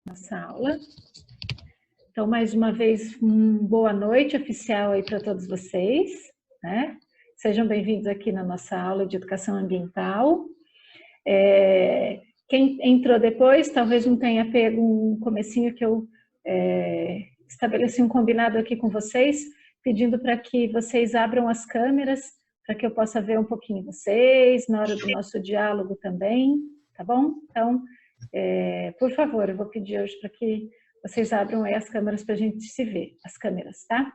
nossa aula. Então, mais uma vez, boa noite oficial aí para todos vocês, né? Sejam bem-vindos aqui na nossa aula de Educação Ambiental. Quem entrou depois, talvez não tenha pego um comecinho que eu estabeleci um combinado aqui com vocês, pedindo para que vocês abram as câmeras, para que eu possa ver um pouquinho vocês, na hora do nosso diálogo também, tá bom? Então, por favor, eu vou pedir hoje para que vocês abram aí as câmeras para a gente se ver, as câmeras, tá?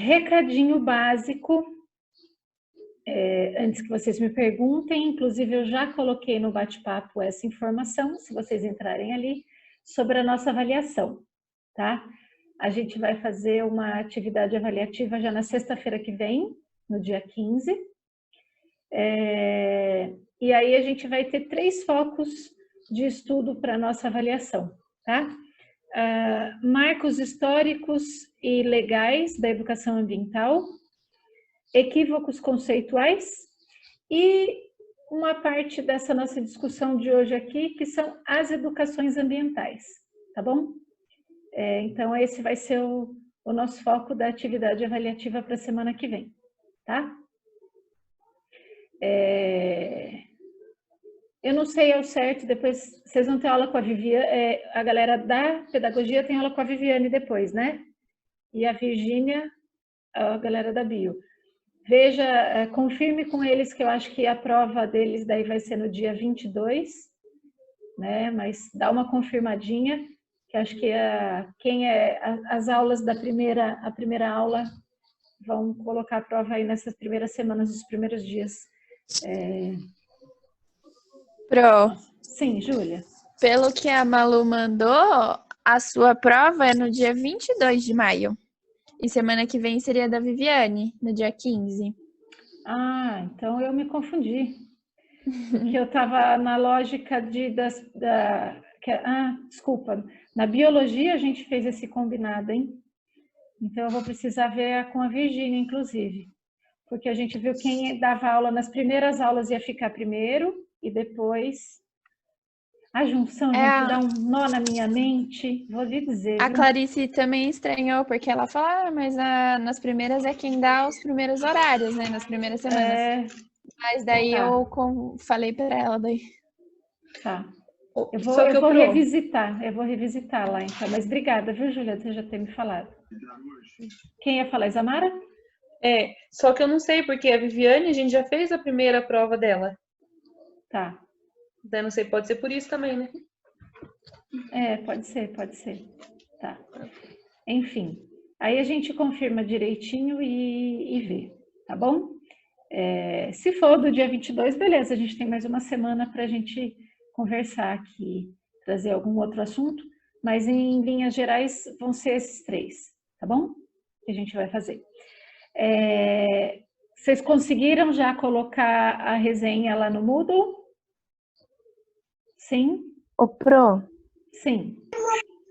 Recadinho básico, antes que vocês me perguntem, inclusive eu já coloquei no bate-papo essa informação, se vocês entrarem ali, sobre a nossa avaliação, tá? A gente vai fazer uma atividade avaliativa já na sexta-feira que vem, no dia 15. E aí a gente vai ter 3 focos de estudo para a nossa avaliação, tá? Marcos históricos e legais da educação ambiental, equívocos conceituais e uma parte dessa nossa discussão de hoje aqui, que são as educações ambientais, tá bom? Então, esse vai ser o nosso foco da atividade avaliativa para a semana que vem, tá? Eu não sei ao certo, depois vocês vão ter aula com a Viviane, a galera da pedagogia tem aula com a Viviane depois, né? E a Virgínia, a galera da bio. Veja, confirme com eles que eu acho que a prova deles daí vai ser no dia 22, né? Mas dá uma confirmadinha, que acho que as aulas da a primeira aula vão colocar a prova aí nessas primeiras semanas, os primeiros dias. Pro. Sim, Júlia. Pelo que a Malu mandou, a sua prova é no dia 22 de maio. E semana que vem seria da Viviane, no dia 15. Ah, então eu me confundi. Porque eu estava na lógica desculpa. Na biologia a gente fez esse combinado, hein? Então eu vou precisar ver com a Virgínia, inclusive. Porque a gente viu quem dava aula nas primeiras aulas ia ficar primeiro e depois... A junção, gente, dá um nó na minha mente, vou lhe dizer. A Clarice também estranhou, porque ela fala, mas nas primeiras é quem dá os primeiros horários, né? Nas primeiras semanas. Mas daí eu falei para ela daí. Tá. Eu vou revisitar lá, então. Mas obrigada, viu, Júlia, por já ter me falado. Quem ia falar, Isamara? Só que eu não sei, porque a Viviane, a gente já fez a primeira prova dela. Tá. Daí não sei, pode ser por isso também, né? Pode ser. Tá. Enfim, aí a gente confirma direitinho e vê, tá bom? Se for do dia 22, beleza, a gente tem mais uma semana para a gente conversar aqui, trazer algum outro assunto, mas em linhas gerais vão ser esses 3, tá bom? Que a gente vai fazer. Vocês conseguiram já colocar a resenha lá no Moodle? Sim? Ô, Pro? Sim.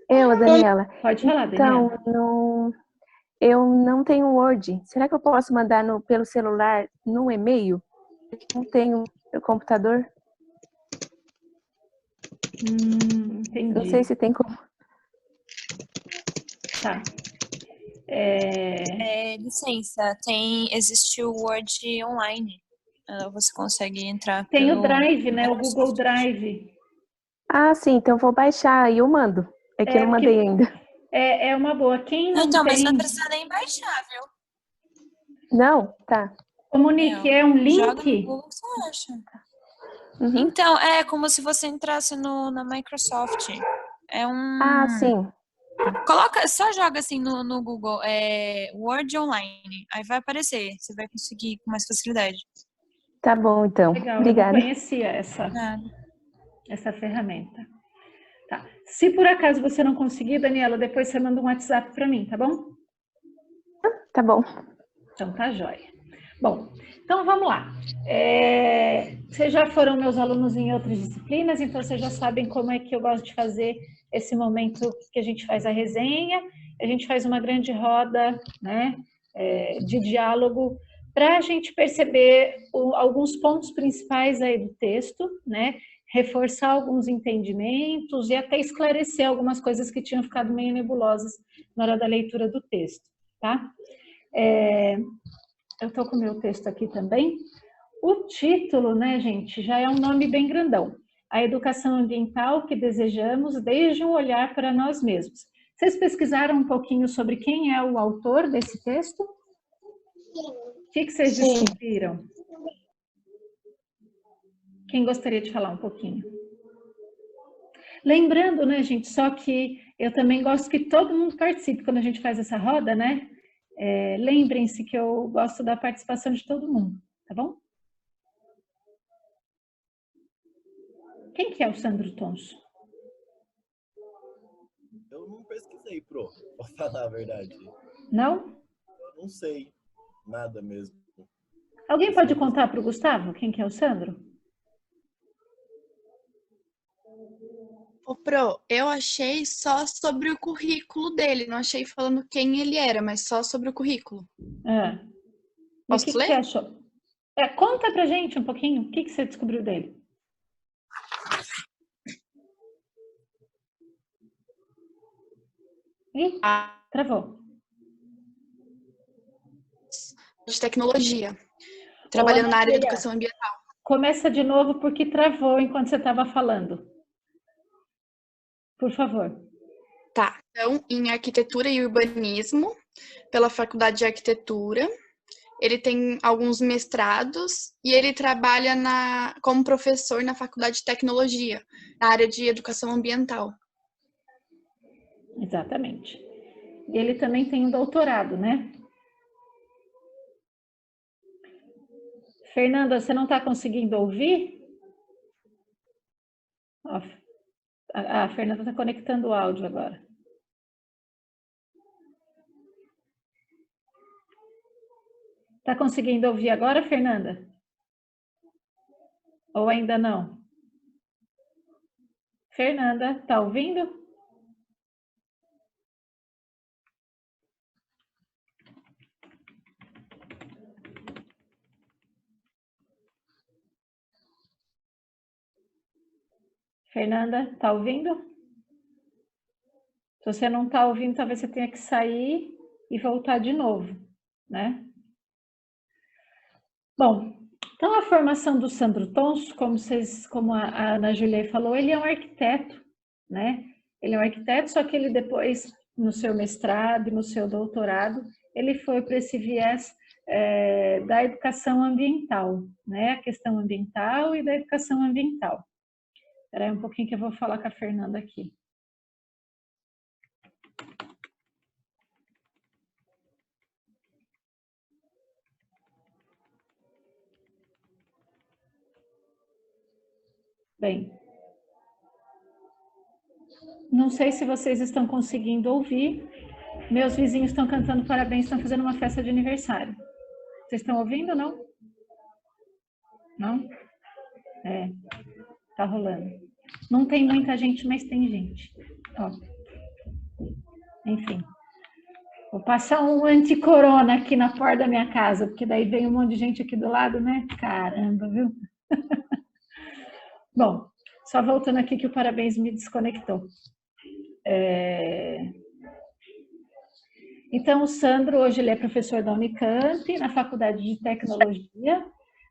Daniela. Pode falar, Daniela. Então, eu não tenho Word. Será que eu posso mandar pelo celular no e-mail? Não tenho no computador. Entendi. Não sei se tem como. Tá. Licença, existe o Word online. Você consegue entrar Tem o Drive, né? O Google Drive. Ah, sim, então eu vou baixar e eu mando. É que eu não mandei ainda. É uma boa. Quem não tem... mas não vai precisar nem baixar, viu? Não? Tá. Ô, Monique, é um link? Joga no Google que você acha. Uhum. Então, é como se você entrasse na Microsoft. Ah, sim. Só joga assim no Google, Word Online. Aí vai aparecer, você vai conseguir com mais facilidade. Tá bom, então. Legal, Obrigada. eu não conhecia essa ferramenta. Tá. Se por acaso você não conseguir, Daniela, depois você manda um WhatsApp para mim, tá bom? Tá bom. Então tá jóia. Bom, então vamos lá. Vocês já foram meus alunos em outras disciplinas, então vocês já sabem como é que eu gosto de fazer esse momento que a gente faz a resenha, a gente faz uma grande roda, né, de diálogo, para a gente perceber alguns pontos principais aí do texto, né, reforçar alguns entendimentos e até esclarecer algumas coisas que tinham ficado meio nebulosas na hora da leitura do texto, tá? Eu estou com o meu texto aqui também. O título, né, gente, já é um nome bem grandão. A educação ambiental que desejamos desde um olhar para nós mesmos. Vocês pesquisaram um pouquinho sobre quem é o autor desse texto? O que vocês descobriram? Quem gostaria de falar um pouquinho? Lembrando, né, gente, só que eu também gosto que todo mundo participe quando a gente faz essa roda, né? Lembrem-se que eu gosto da participação de todo mundo, tá bom? Quem que é o Sandro Tonso? Eu não pesquisei, pra falar a verdade. Não? Eu não sei nada mesmo. Alguém pode contar para o Gustavo quem que é o Sandro? Ô, Pro, eu achei só sobre o currículo dele, não achei falando quem ele era, mas só sobre o currículo. Mas o que você achou? Conta pra gente um pouquinho, o que você descobriu dele? Ih, travou. De tecnologia, trabalhando na área de educação ambiental. Começa de novo porque travou enquanto você estava falando. Por favor. Tá, então, em arquitetura e urbanismo, pela Faculdade de Arquitetura, ele tem alguns mestrados e ele trabalha como professor na Faculdade de Tecnologia, na área de educação ambiental. Exatamente. E ele também tem um doutorado, né? Fernanda, você não está conseguindo ouvir? A Fernanda está conectando o áudio agora. Está conseguindo ouvir agora, Fernanda? Ou ainda não? Fernanda, está ouvindo? Fernanda, está ouvindo? Se você não está ouvindo, talvez você tenha que sair e voltar de novo, né? Bom, então a formação do Sandro Tonso, como a Ana Júlia falou, ele é um arquiteto, né? Ele é um arquiteto, só que ele depois, no seu mestrado e no seu doutorado, ele foi para esse viés da educação ambiental, né? A questão ambiental e da educação ambiental. Espera aí um pouquinho que eu vou falar com a Fernanda aqui. Bem, não sei se vocês estão conseguindo ouvir. Meus vizinhos estão cantando parabéns, estão fazendo uma festa de aniversário. Vocês estão ouvindo ou não? Não? Tá rolando. Não tem muita gente, mas tem gente. Ó. Enfim. Vou passar um anti-corona aqui na porta da minha casa, porque daí vem um monte de gente aqui do lado, né? Caramba, viu? Bom, só voltando aqui que o parabéns me desconectou. Então, o Sandro, hoje ele é professor da Unicamp, na Faculdade de Tecnologia,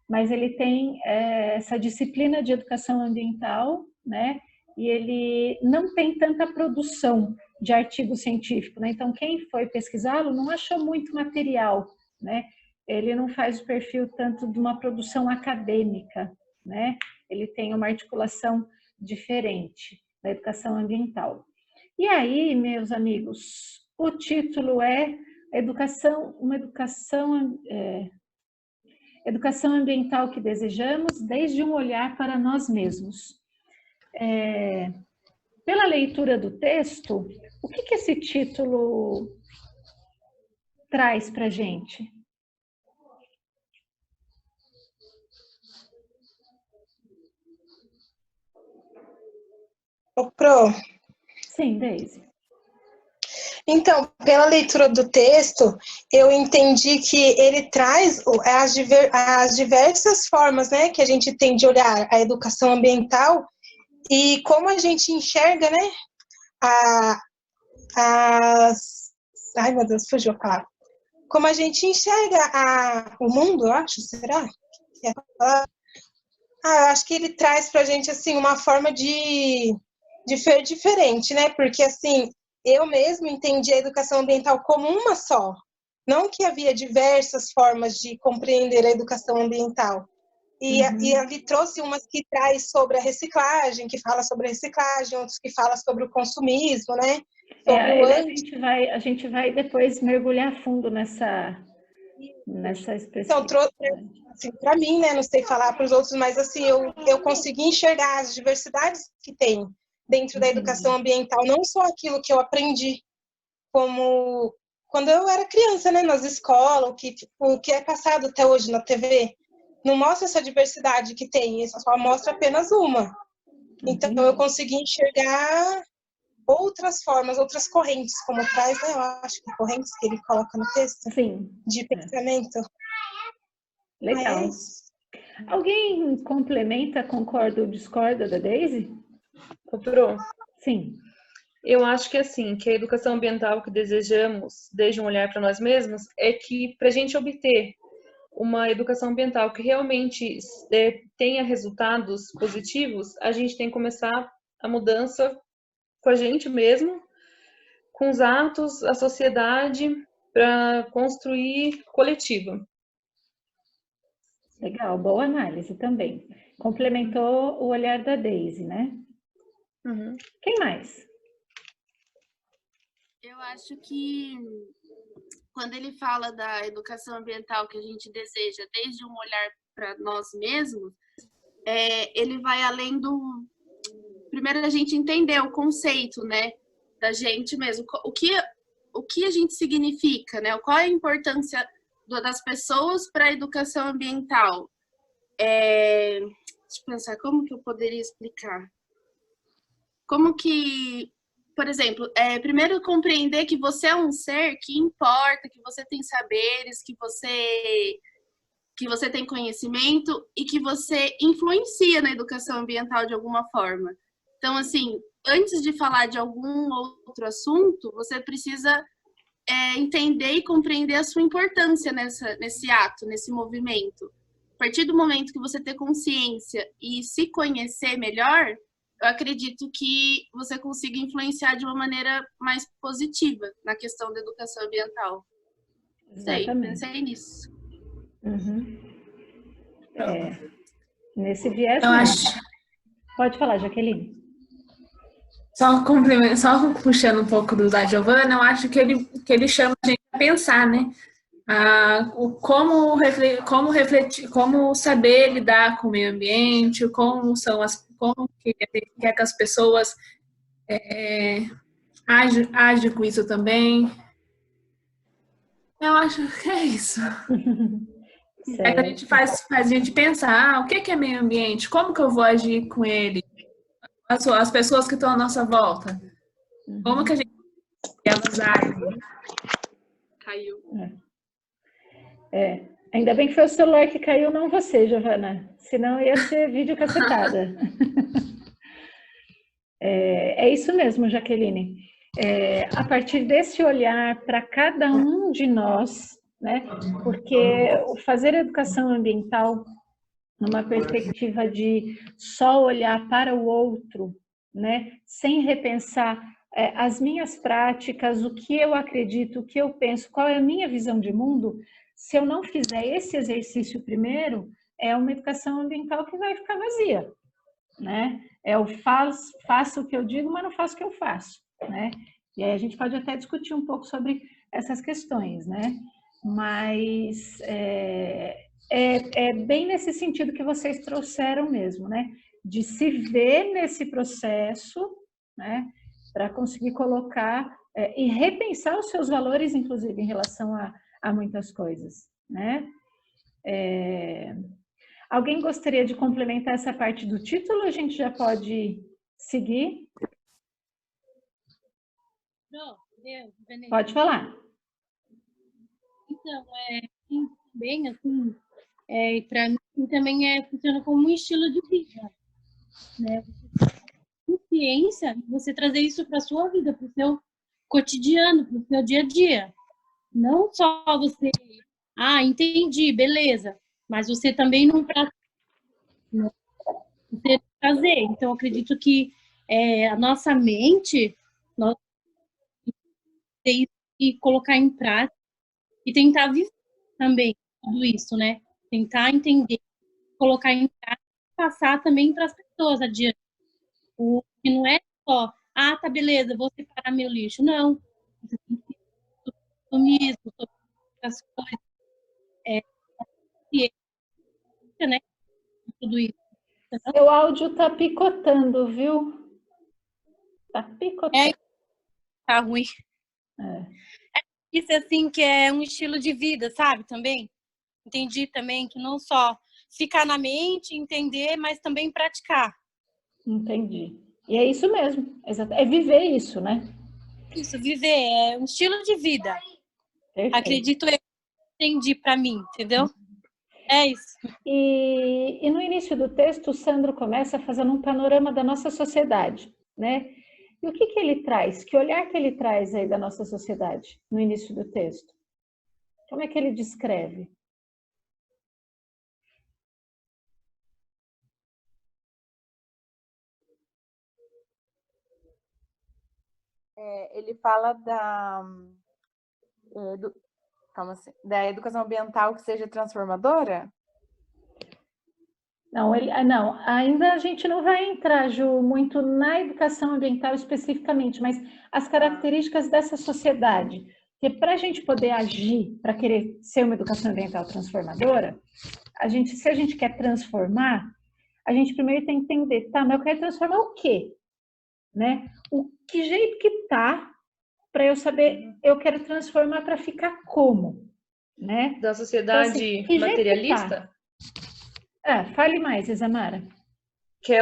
mas ele tem essa disciplina de educação ambiental, né? E ele não tem tanta produção de artigo científico, né? Então, quem foi pesquisá-lo não achou muito material, né? Ele não faz o perfil tanto de uma produção acadêmica, né? Ele tem uma articulação diferente da educação ambiental. E aí, meus amigos, o título é Educação ambiental que desejamos, desde um olhar para nós mesmos. Pela leitura do texto, o que esse título traz para a gente? Pro. Sim, Deise. Então, pela leitura do texto, eu entendi que ele traz as diversas formas, né, que a gente tem de olhar a educação ambiental e como a gente enxerga, né, as... Ai, meu Deus, fugiu a palavra. Como a gente enxerga o mundo, eu acho, será? Eu acho que ele traz pra gente, assim, uma forma de ser diferente, né? Porque, assim, eu mesmo entendi a educação ambiental como uma só. Não que havia diversas formas de compreender a educação ambiental. E ali trouxe umas que traz sobre a reciclagem, que fala sobre a reciclagem, outros que fala sobre o consumismo, né? A gente vai depois mergulhar a fundo nessa especificidade. Então, trouxe, assim, para mim, né? Não sei falar para os outros, mas assim, eu consegui enxergar as diversidades que tem dentro da educação ambiental, não só aquilo que eu aprendi, como quando eu era criança, né? Nas escolas, o que é passado até hoje na TV. Não mostra essa diversidade que tem, só mostra apenas uma. Então, eu consegui enxergar outras formas, outras correntes, como traz, né? Eu acho que correntes que ele coloca no texto. Sim. De pensamento. Legal. Alguém complementa, concorda ou discorda da Daisy? Pro? Sim. Eu acho que assim, que a educação ambiental que desejamos, desde um olhar para nós mesmos, é que para a gente obter uma educação ambiental que realmente tenha resultados positivos, a gente tem que começar a mudança com a gente mesmo, com os atos, a sociedade, para construir coletiva. Legal, boa análise também. Complementou o olhar da Daisy, né? Quem mais? Eu acho que quando ele fala da educação ambiental que a gente deseja desde um olhar para nós mesmos, ele vai além do... Primeiro a gente entender o conceito, né, da gente mesmo. O que a gente significa, né? Qual é a importância das pessoas para a educação ambiental? Deixa eu pensar, como que eu poderia explicar? Como que... Por exemplo, primeiro compreender que você é um ser que importa, que você tem saberes, que você tem conhecimento e que você influencia na educação ambiental de alguma forma. Então, assim, antes de falar de algum outro assunto, você precisa entender e compreender a sua importância nesse ato, nesse movimento. A partir do momento que você ter consciência e se conhecer melhor, eu acredito que você consiga influenciar de uma maneira mais positiva na questão da educação ambiental. Pensei nisso. Nesse viés, eu acho... Pode falar, Jaqueline. Só puxando um pouco do da Giovana, eu acho que ele chama a gente a pensar, né? Como refletir, como saber lidar com o meio ambiente, como que quer que as pessoas agem com isso também. Eu acho que é isso. Que a gente faz a gente pensar, o que é meio ambiente? Como que eu vou agir com ele? As pessoas que estão à nossa volta. Como que a gente elas agem? Caiu. Ainda bem que foi o celular que caiu, não você, Giovana. Senão ia ser vídeo cacetada. É isso mesmo, Jaqueline. A partir desse olhar para cada um de nós, né? Porque o fazer educação ambiental numa perspectiva de só olhar para o outro, né? Sem repensar as minhas práticas, o que eu acredito, o que eu penso, qual é a minha visão de mundo, se eu não fizer esse exercício primeiro, é uma educação ambiental que vai ficar vazia, né? Eu faço o que eu digo, mas não faço o que eu faço, né? E aí a gente pode até discutir um pouco sobre essas questões, né? Mas é bem nesse sentido que vocês trouxeram mesmo, né? De se ver nesse processo, né? Para conseguir colocar e repensar os seus valores, inclusive, em relação a muitas coisas, né? Alguém gostaria de complementar essa parte do título? A gente já pode seguir? Pode falar. Então, bem assim, para mim também funciona como um estilo de vida, né? consciência e você trazer isso para sua vida, para o seu cotidiano, para o seu dia a dia. Não só você, entendi, beleza, mas você também não pratica, você fazer. Então, eu acredito que a nossa mente, nós tem que colocar em prática e tentar viver também tudo isso, né? Tentar entender, colocar em prática e passar também para as pessoas adiante. O que não é só, tá, beleza, vou separar meu lixo. Não. Você tem que assumir isso, sobre as coisas, ciência, né? Tudo isso. Seu áudio tá picotando, viu? Tá picotando. Tá ruim. Isso, assim, que é um estilo de vida, sabe? Também. Entendi também que não só ficar na mente, entender, mas também praticar. Entendi. E é isso mesmo. É viver isso, né? Isso, viver. É um estilo de vida. Perfeito. Acredito eu. Entendi para mim, entendeu? É isso. E no início do texto, o Sandro começa fazendo um panorama da nossa sociedade, né? E o que ele traz? Que olhar que ele traz aí da nossa sociedade no início do texto? Como é que ele descreve? Ele fala da educação ambiental que seja transformadora? Não, não, ainda a gente não vai entrar, Ju, muito na educação ambiental especificamente, mas as características dessa sociedade. Porque para a gente poder agir, para querer ser uma educação ambiental transformadora, se a gente quer transformar, a gente primeiro tem que entender, tá, mas eu quero transformar o quê? Né? Que jeito que tá, para eu saber, eu quero transformar para ficar como? Né? Da sociedade então, assim, materialista? Fale mais, Isamara. Que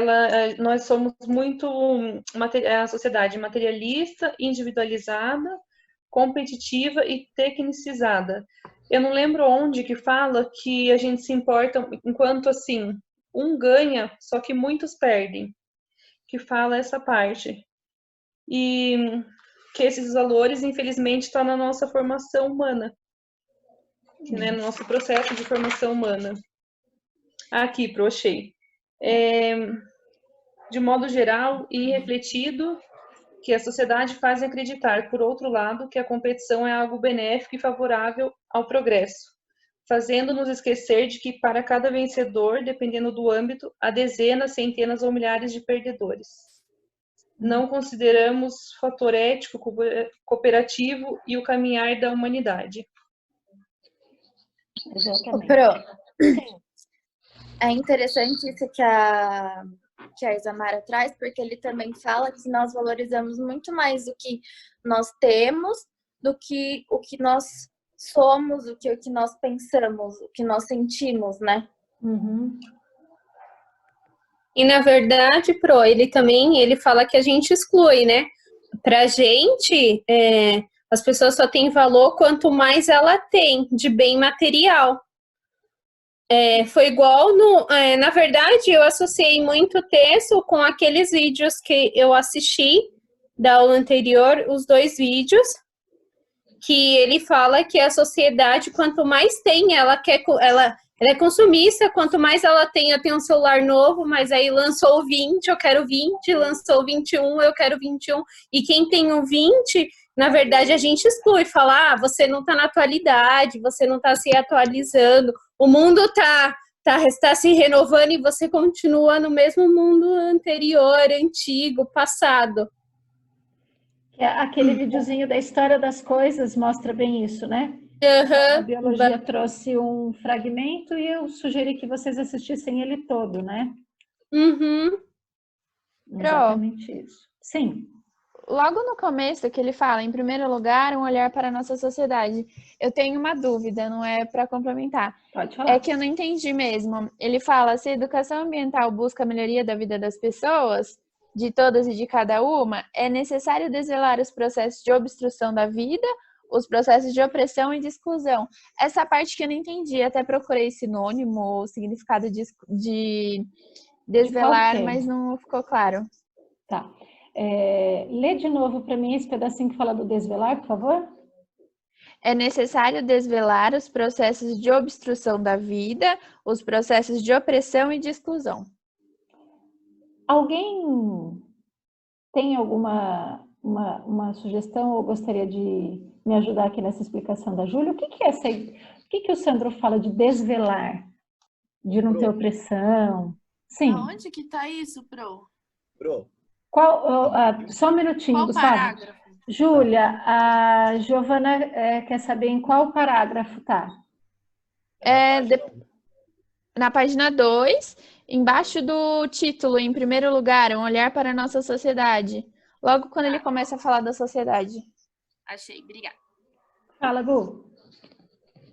nós somos muito a sociedade materialista, individualizada, competitiva e tecnicizada. Eu não lembro onde que fala que a gente se importa enquanto assim, um ganha, só que muitos perdem. Que fala essa parte. E que esses valores, infelizmente, estão na nossa formação humana. Né, no nosso processo de formação humana. Aqui, achei. De modo geral e refletido, que a sociedade faz acreditar, por outro lado, que a competição é algo benéfico e favorável ao progresso, fazendo-nos esquecer de que para cada vencedor, dependendo do âmbito, há dezenas, centenas ou milhares de perdedores. Não consideramos fator ético, cooperativo e o caminhar da humanidade. Exatamente. É interessante isso que a Isamara traz, porque ele também fala que nós valorizamos muito mais o que nós temos do que o que nós somos, o que nós pensamos, o que nós sentimos, né? Uhum. E, na verdade, ele fala que a gente exclui, né? Pra gente, as pessoas só têm valor quanto mais ela tem de bem material. Foi igual na verdade, eu associei muito o texto com aqueles vídeos que eu assisti da aula anterior, os 2 vídeos, que ele fala que a sociedade, quanto mais tem, ela é consumista, quanto mais ela tem, eu tenho um celular novo, mas aí lançou o 20, eu quero 20, lançou o 21, eu quero 21, e quem tem o 20, na verdade, a gente exclui, fala, você não está na atualidade, você não está se atualizando, o mundo está se renovando e você continua no mesmo mundo anterior, antigo, passado. Aquele videozinho da história das coisas mostra bem isso, né? Uhum. A biologia trouxe um fragmento e eu sugeri que vocês assistissem ele todo, né? Uhum. Exatamente isso. Sim. Logo no começo que ele fala, em primeiro lugar, um olhar para a nossa sociedade. Eu tenho uma dúvida, não é para complementar. Pode falar. É que eu não entendi mesmo. Ele fala, se a educação ambiental busca a melhoria da vida das pessoas, de todas e de cada uma, é necessário desvelar os processos de obstrução da vida, os processos de opressão e de exclusão. Essa parte que eu não entendi, até procurei sinônimo ou significado de desvelar, mas não ficou claro. Tá. Lê de novo para mim esse pedacinho que fala do desvelar, por favor. É necessário desvelar os processos de obstrução da vida, os processos de opressão e de exclusão. Alguém tem alguma uma sugestão ou gostaria de me ajudar aqui nessa explicação da Júlia? O que o Sandro fala de desvelar, de não ter opressão? Sim. Aonde que tá isso, Pro? Só um minutinho, Qual Gustavo. parágrafo? Júlia, a Giovana quer saber em qual parágrafo tá. Na página 2, embaixo do título, em primeiro lugar, um olhar para a nossa sociedade. Logo quando ele começa a falar da sociedade. Achei, obrigada. Fala, Gu.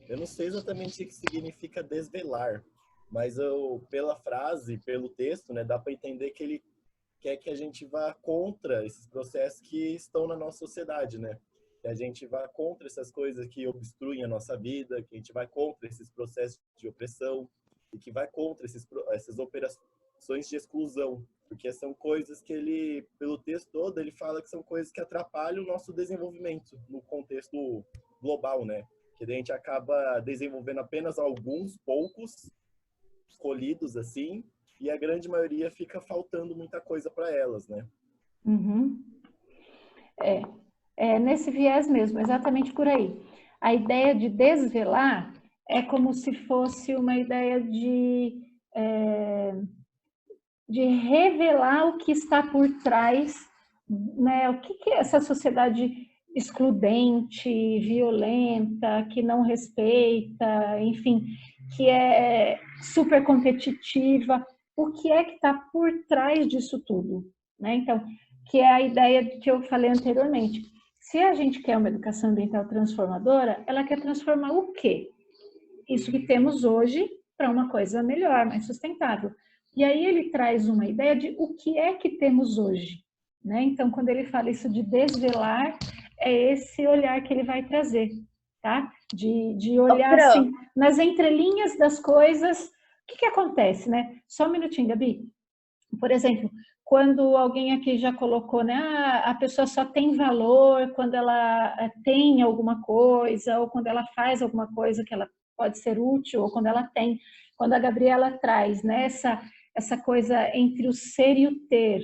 Eu não sei exatamente o que significa desvelar, mas pela frase, pelo texto, né, dá para entender que ele quer que a gente vá contra esses processos que estão na nossa sociedade, né? Que a gente vá contra essas coisas que obstruem a nossa vida, que a gente vai contra esses processos de opressão e que vai contra essas operações de exclusão, porque são coisas que ele, pelo texto todo, ele fala que são coisas que atrapalham o nosso desenvolvimento no contexto global, né? Que a gente acaba desenvolvendo apenas alguns poucos escolhidos assim, e a grande maioria fica faltando muita coisa para elas, né? Uhum. Nesse viés mesmo, exatamente por aí. A ideia de desvelar é como se fosse uma ideia de revelar o que está por trás, né? O que é essa sociedade excludente, violenta, que não respeita, enfim, que é super competitiva. O que é que está por trás disso tudo, né? Então, que é a ideia que eu falei anteriormente. Se a gente quer uma educação ambiental transformadora, ela quer transformar o quê? Isso que temos hoje para uma coisa melhor, mais sustentável. E aí ele traz uma ideia de o que é que temos hoje, né? Então, quando ele fala isso de desvelar, é esse olhar que ele vai trazer, tá? De olhar assim, nas entrelinhas das coisas. O que acontece, né? Só um minutinho, Gabi. Por exemplo, quando alguém aqui já colocou, né? A pessoa só tem valor quando ela tem alguma coisa, ou quando ela faz alguma coisa que ela pode ser útil, ou quando ela tem. Quando a Gabriela traz, né? Essa coisa entre o ser e o ter,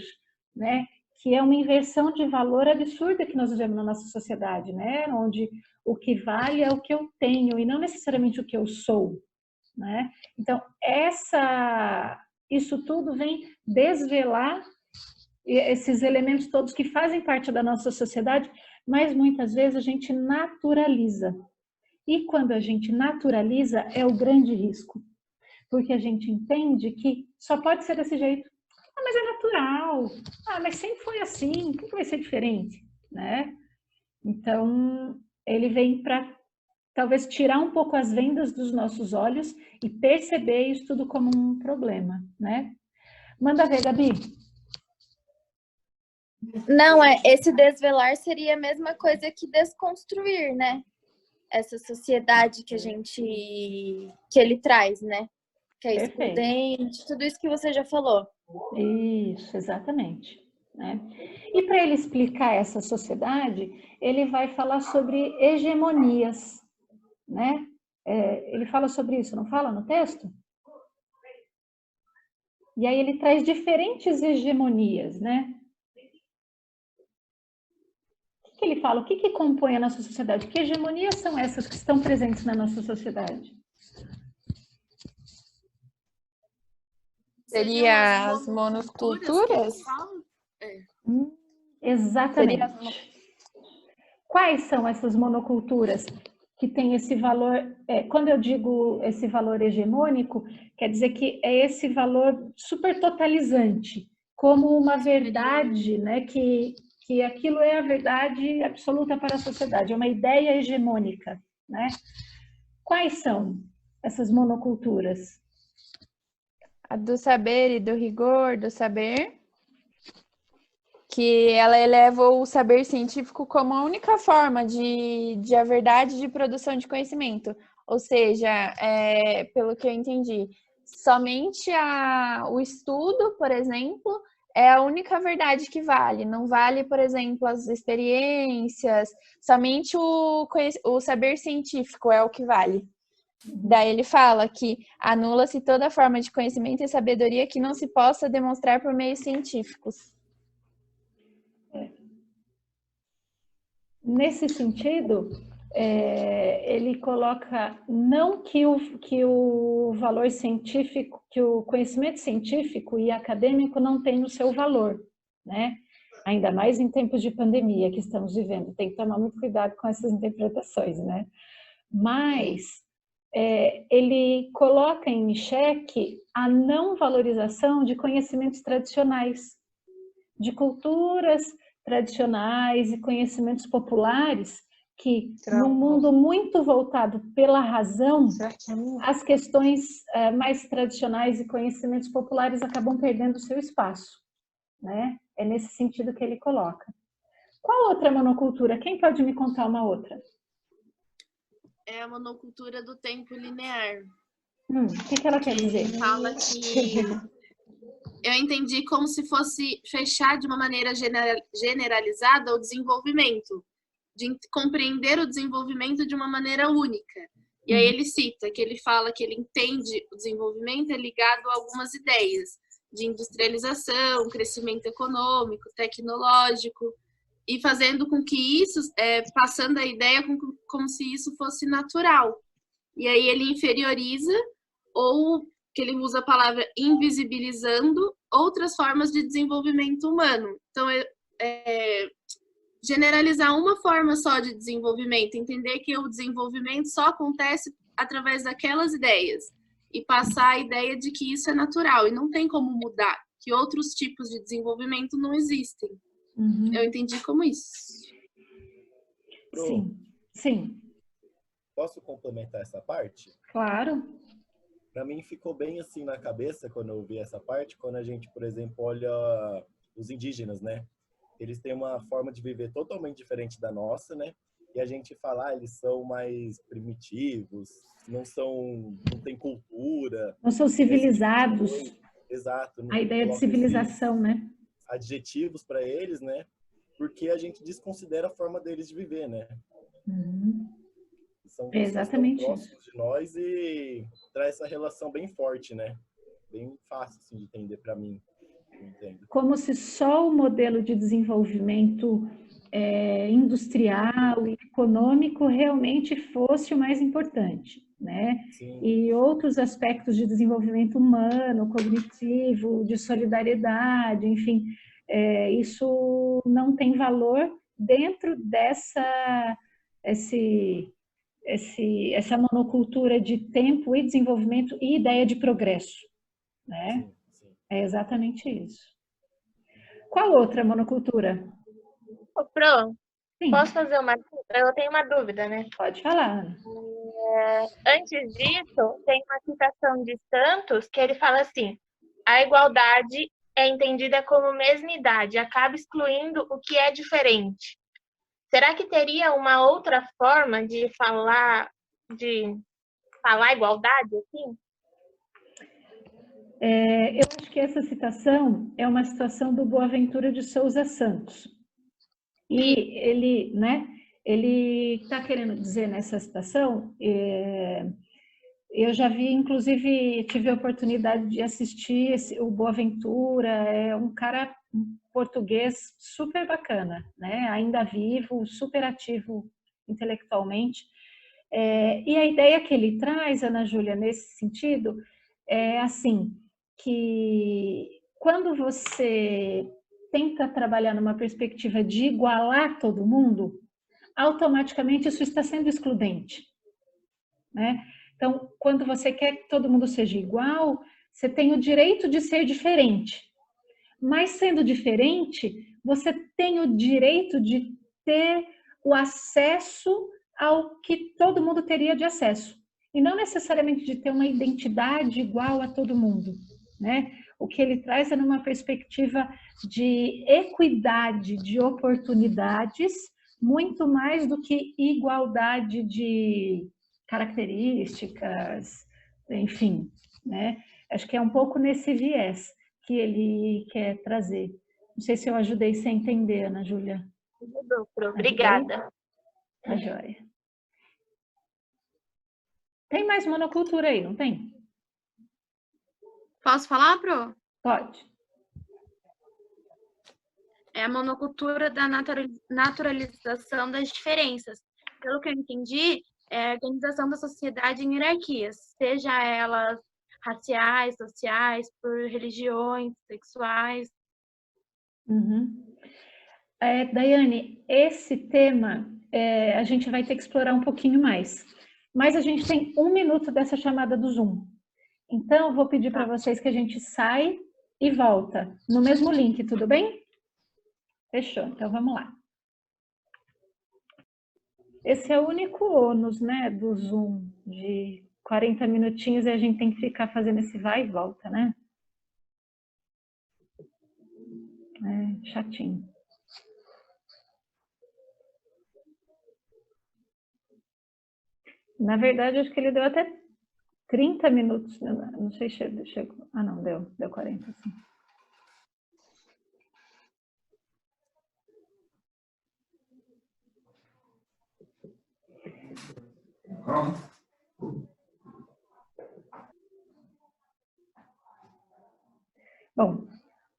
né? Que é uma inversão de valor absurda que nós vivemos na nossa sociedade, né? Onde o que vale é o que eu tenho e não necessariamente o que eu sou. Né? Então, isso tudo vem desvelar esses elementos todos que fazem parte da nossa sociedade, mas muitas vezes a gente naturaliza. E quando a gente naturaliza, é o grande risco. Porque a gente entende que só pode ser desse jeito. Mas é natural. Mas sempre foi assim. Por que vai ser diferente? Né? Então, ele vem para talvez tirar um pouco as vendas dos nossos olhos e perceber isso tudo como um problema, né? Manda ver, Gabi. Não, esse desvelar seria a mesma coisa que desconstruir, né? Essa sociedade que ele traz, né? Que é excludente, tudo isso que você já falou. Isso, exatamente. Né? E para ele explicar essa sociedade, ele vai falar sobre hegemonias. Né? Ele fala sobre isso, não fala no texto? E aí ele traz diferentes hegemonias, né? O que ele fala? O que compõe a nossa sociedade? Que hegemonias são essas que estão presentes na nossa sociedade? Seria as monoculturas? Exatamente. Quais são essas monoculturas que tem esse valor? Quando eu digo esse valor hegemônico, quer dizer que é esse valor super totalizante, como uma verdade, né? Que aquilo é a verdade absoluta para a sociedade, é uma ideia hegemônica, né? Quais são essas monoculturas? A do saber e do rigor do saber, que ela eleva o saber científico como a única forma de a verdade de produção de conhecimento. Ou seja, pelo que eu entendi, somente o estudo, por exemplo, é a única verdade que vale. Não vale, por exemplo, as experiências, somente o saber científico é o que vale. Daí ele fala que anula-se toda forma de conhecimento e sabedoria que não se possa demonstrar por meios científicos. Nesse sentido, ele coloca não que o valor científico, que o conhecimento científico e acadêmico não tem o seu valor, né? Ainda mais em tempos de pandemia que estamos vivendo, tem que tomar muito cuidado com essas interpretações, né? Mas ele coloca em xeque a não valorização de conhecimentos tradicionais, de culturas tradicionais e conhecimentos populares que, num mundo muito voltado pela razão, as questões mais tradicionais e conhecimentos populares acabam perdendo seu espaço, né? É nesse sentido que ele coloca. Qual outra monocultura? Quem pode me contar uma outra? É a monocultura do tempo linear. O que ela quer dizer? Ele fala que eu entendi como se fosse fechar de uma maneira generalizada o desenvolvimento, de compreender o desenvolvimento de uma maneira única. E aí ele cita que ele fala que ele entende o desenvolvimento é ligado a algumas ideias de industrialização, crescimento econômico, tecnológico, e fazendo com que isso, passando a ideia como se isso fosse natural. E aí ele inferioriza, ou que ele usa a palavra invisibilizando, outras formas de desenvolvimento humano. Então, generalizar uma forma só de desenvolvimento, entender que o desenvolvimento só acontece através daquelas ideias, e passar a ideia de que isso é natural, e não tem como mudar, que outros tipos de desenvolvimento não existem. Eu entendi como isso. Sim. Posso complementar essa parte? Claro. Para mim ficou bem assim na cabeça quando eu vi essa parte, quando a gente, por exemplo, olha os indígenas, né? Eles têm uma forma de viver totalmente diferente da nossa, né? E a gente fala, eles são mais primitivos, não tem cultura. Não são civilizados. Exato. A ideia de civilização, né? Adjetivos para eles, né? Porque a gente desconsidera a forma deles de viver, né? São exatamente tão próximos de nós e traz essa relação bem forte, né? Bem fácil assim, de entender para mim. Como se só o modelo de desenvolvimento industrial e econômico realmente fosse o mais importante, né? Sim. E outros aspectos de desenvolvimento humano, cognitivo, de solidariedade, enfim, isso não tem valor dentro essa monocultura de tempo e desenvolvimento e ideia de progresso, né? Sim. É exatamente isso. Qual outra monocultura? Ô, Pro, Sim. posso fazer uma... Eu tenho uma dúvida, né? Pode falar, Ana. Antes disso, tem uma citação de Santos que ele fala assim: a igualdade é entendida como mesmidade, acaba excluindo o que é diferente. Será que teria uma outra forma de falar igualdade, assim? Eu acho que essa citação é uma citação do Boaventura de Souza Santos. E ele está querendo dizer nessa citação, eu já vi, inclusive, tive a oportunidade de assistir o Boaventura, é um cara português super bacana, né? Ainda vivo, super ativo intelectualmente. E a ideia que ele traz, Ana Júlia, nesse sentido, é assim, que quando você tenta trabalhar numa perspectiva de igualar todo mundo, automaticamente isso está sendo excludente, né? Então, quando você quer que todo mundo seja igual, você tem o direito de ser diferente. Mas sendo diferente, você tem o direito de ter o acesso ao que todo mundo teria de acesso. E não necessariamente de ter uma identidade igual a todo mundo, né? O que ele traz é numa perspectiva de equidade de oportunidades, muito mais do que igualdade de características, enfim, né? Acho que é um pouco nesse viés. que ele quer trazer. Não sei se eu ajudei você a entender, Ana Júlia. Obrigada. Tá joia. Tem mais monocultura aí, não tem? Posso falar, Pro? Pode. É a monocultura da naturalização das diferenças. Pelo que eu entendi, é a organização da sociedade em hierarquias, seja elas raciais, sociais, por religiões, sexuais. Daiane, esse tema a gente vai ter que explorar um pouquinho mais. Mas a gente tem 1 minuto dessa chamada do Zoom. Então, eu vou pedir para vocês que a gente sai e volta no mesmo link, tudo bem? Fechou, então vamos lá. Esse é o único ônus, né, do Zoom, de 40 minutinhos e a gente tem que ficar fazendo esse vai e volta, né? É chatinho. Na verdade, acho que ele deu até 30 minutos, não sei se chegou. Ah, não, deu 40, sim. Bom,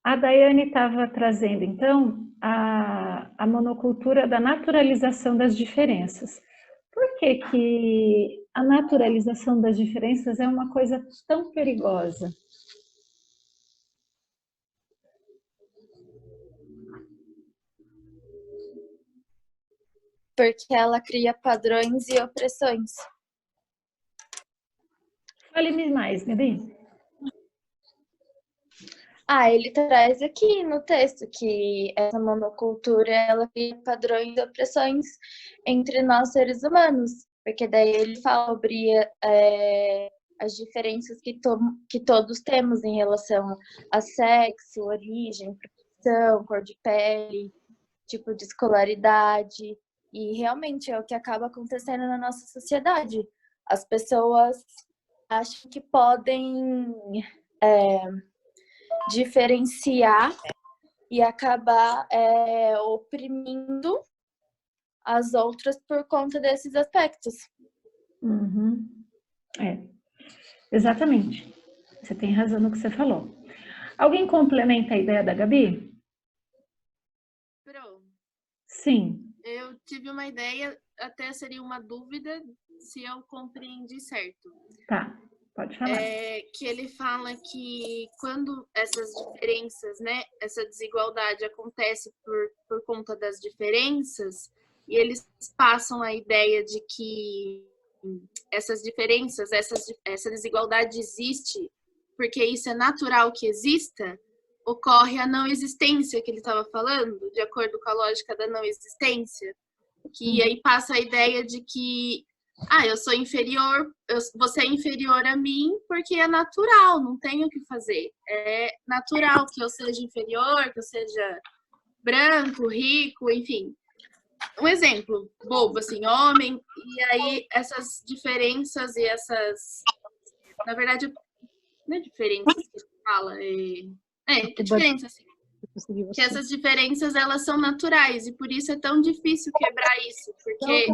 a Daiane estava trazendo, então, a monocultura da naturalização das diferenças. Por que a naturalização das diferenças é uma coisa tão perigosa? Porque ela cria padrões e opressões. Fale-me mais, Gabi. Ele traz aqui no texto que essa monocultura ela cria padrões e opressões entre nós seres humanos, porque daí ele fala sobre as diferenças que todos temos em relação a sexo, origem, profissão, cor de pele, tipo de escolaridade, e realmente é o que acaba acontecendo na nossa sociedade. As pessoas acham que podem diferenciar e acabar oprimindo as outras por conta desses aspectos. Exatamente. Você tem razão no que você falou. Alguém complementa a ideia da Gabi? Pro, Sim. eu tive uma ideia, até seria uma dúvida se eu compreendi certo. Tá, pode falar. Que ele fala que quando essas diferenças, né, essa desigualdade acontece por conta das diferenças, e eles passam a ideia de que essas diferenças, essa desigualdade existe porque isso é natural que exista, ocorre a não existência que ele estava falando, de acordo com a lógica da não existência, que aí passa a ideia de que eu sou inferior, você é inferior a mim porque é natural, não tenho o que fazer. É natural que eu seja inferior, que eu seja branco, rico, enfim. Um exemplo bobo, assim, homem, e aí essas diferenças e essas... Na verdade, não é diferenças que se fala, é diferença, assim. Que essas diferenças, elas são naturais, e por isso é tão difícil quebrar isso, porque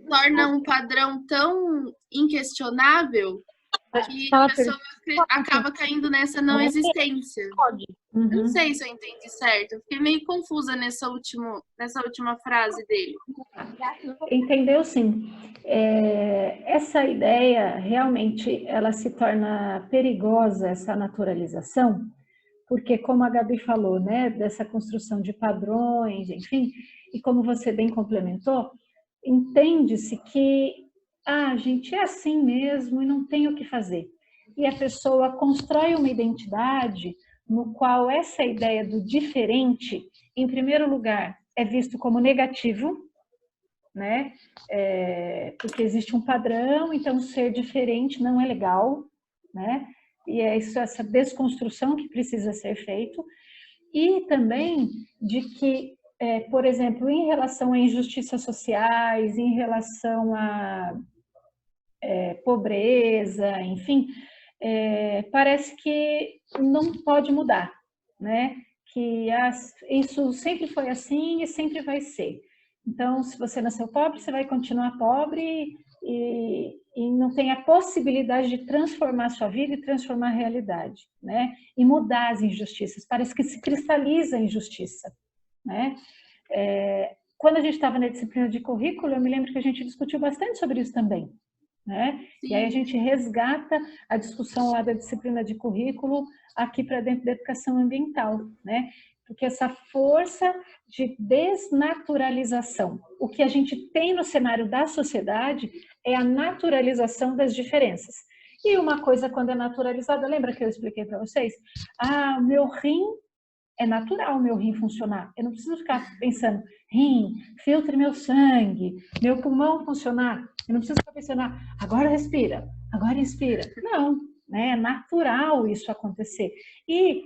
torna um padrão tão inquestionável que a pessoa acaba caindo nessa não existência. Eu não sei se eu entendi certo, eu fiquei meio confusa nessa última frase dele. Entendeu, sim. Essa ideia, realmente, ela se torna perigosa, essa naturalização, porque, como a Gabi falou, né, dessa construção de padrões, enfim, e como você bem complementou, entende-se que a gente é assim mesmo e não tem o que fazer. E a pessoa constrói uma identidade no qual essa ideia do diferente, em primeiro lugar, é visto como negativo, né? Porque existe um padrão, então ser diferente não é legal, né? E é isso, essa desconstrução que precisa ser feito, e também de que, por exemplo, em relação a injustiças sociais, em relação a pobreza, enfim, parece que não pode mudar, né? Que isso sempre foi assim e sempre vai ser. Então, se você nasceu pobre, você vai continuar pobre e não tem a possibilidade de transformar a sua vida e transformar a realidade, né? E mudar as injustiças. Parece que se cristaliza a injustiça, né? Quando a gente estava na disciplina de currículo, eu me lembro que a gente discutiu bastante sobre isso também, né? E aí a gente resgata a discussão lá da disciplina de currículo aqui para dentro da educação ambiental, né? Porque essa força de desnaturalização, o que a gente tem no cenário da sociedade é a naturalização das diferenças. E uma coisa, quando é naturalizada, lembra que eu expliquei para vocês? Ah, o meu rim, é natural o meu rim funcionar. Eu não preciso ficar pensando, rim, filtre meu sangue, meu pulmão funcionar. Eu não preciso ficar pensando, agora respira, agora inspira. Não, né? É natural isso acontecer. E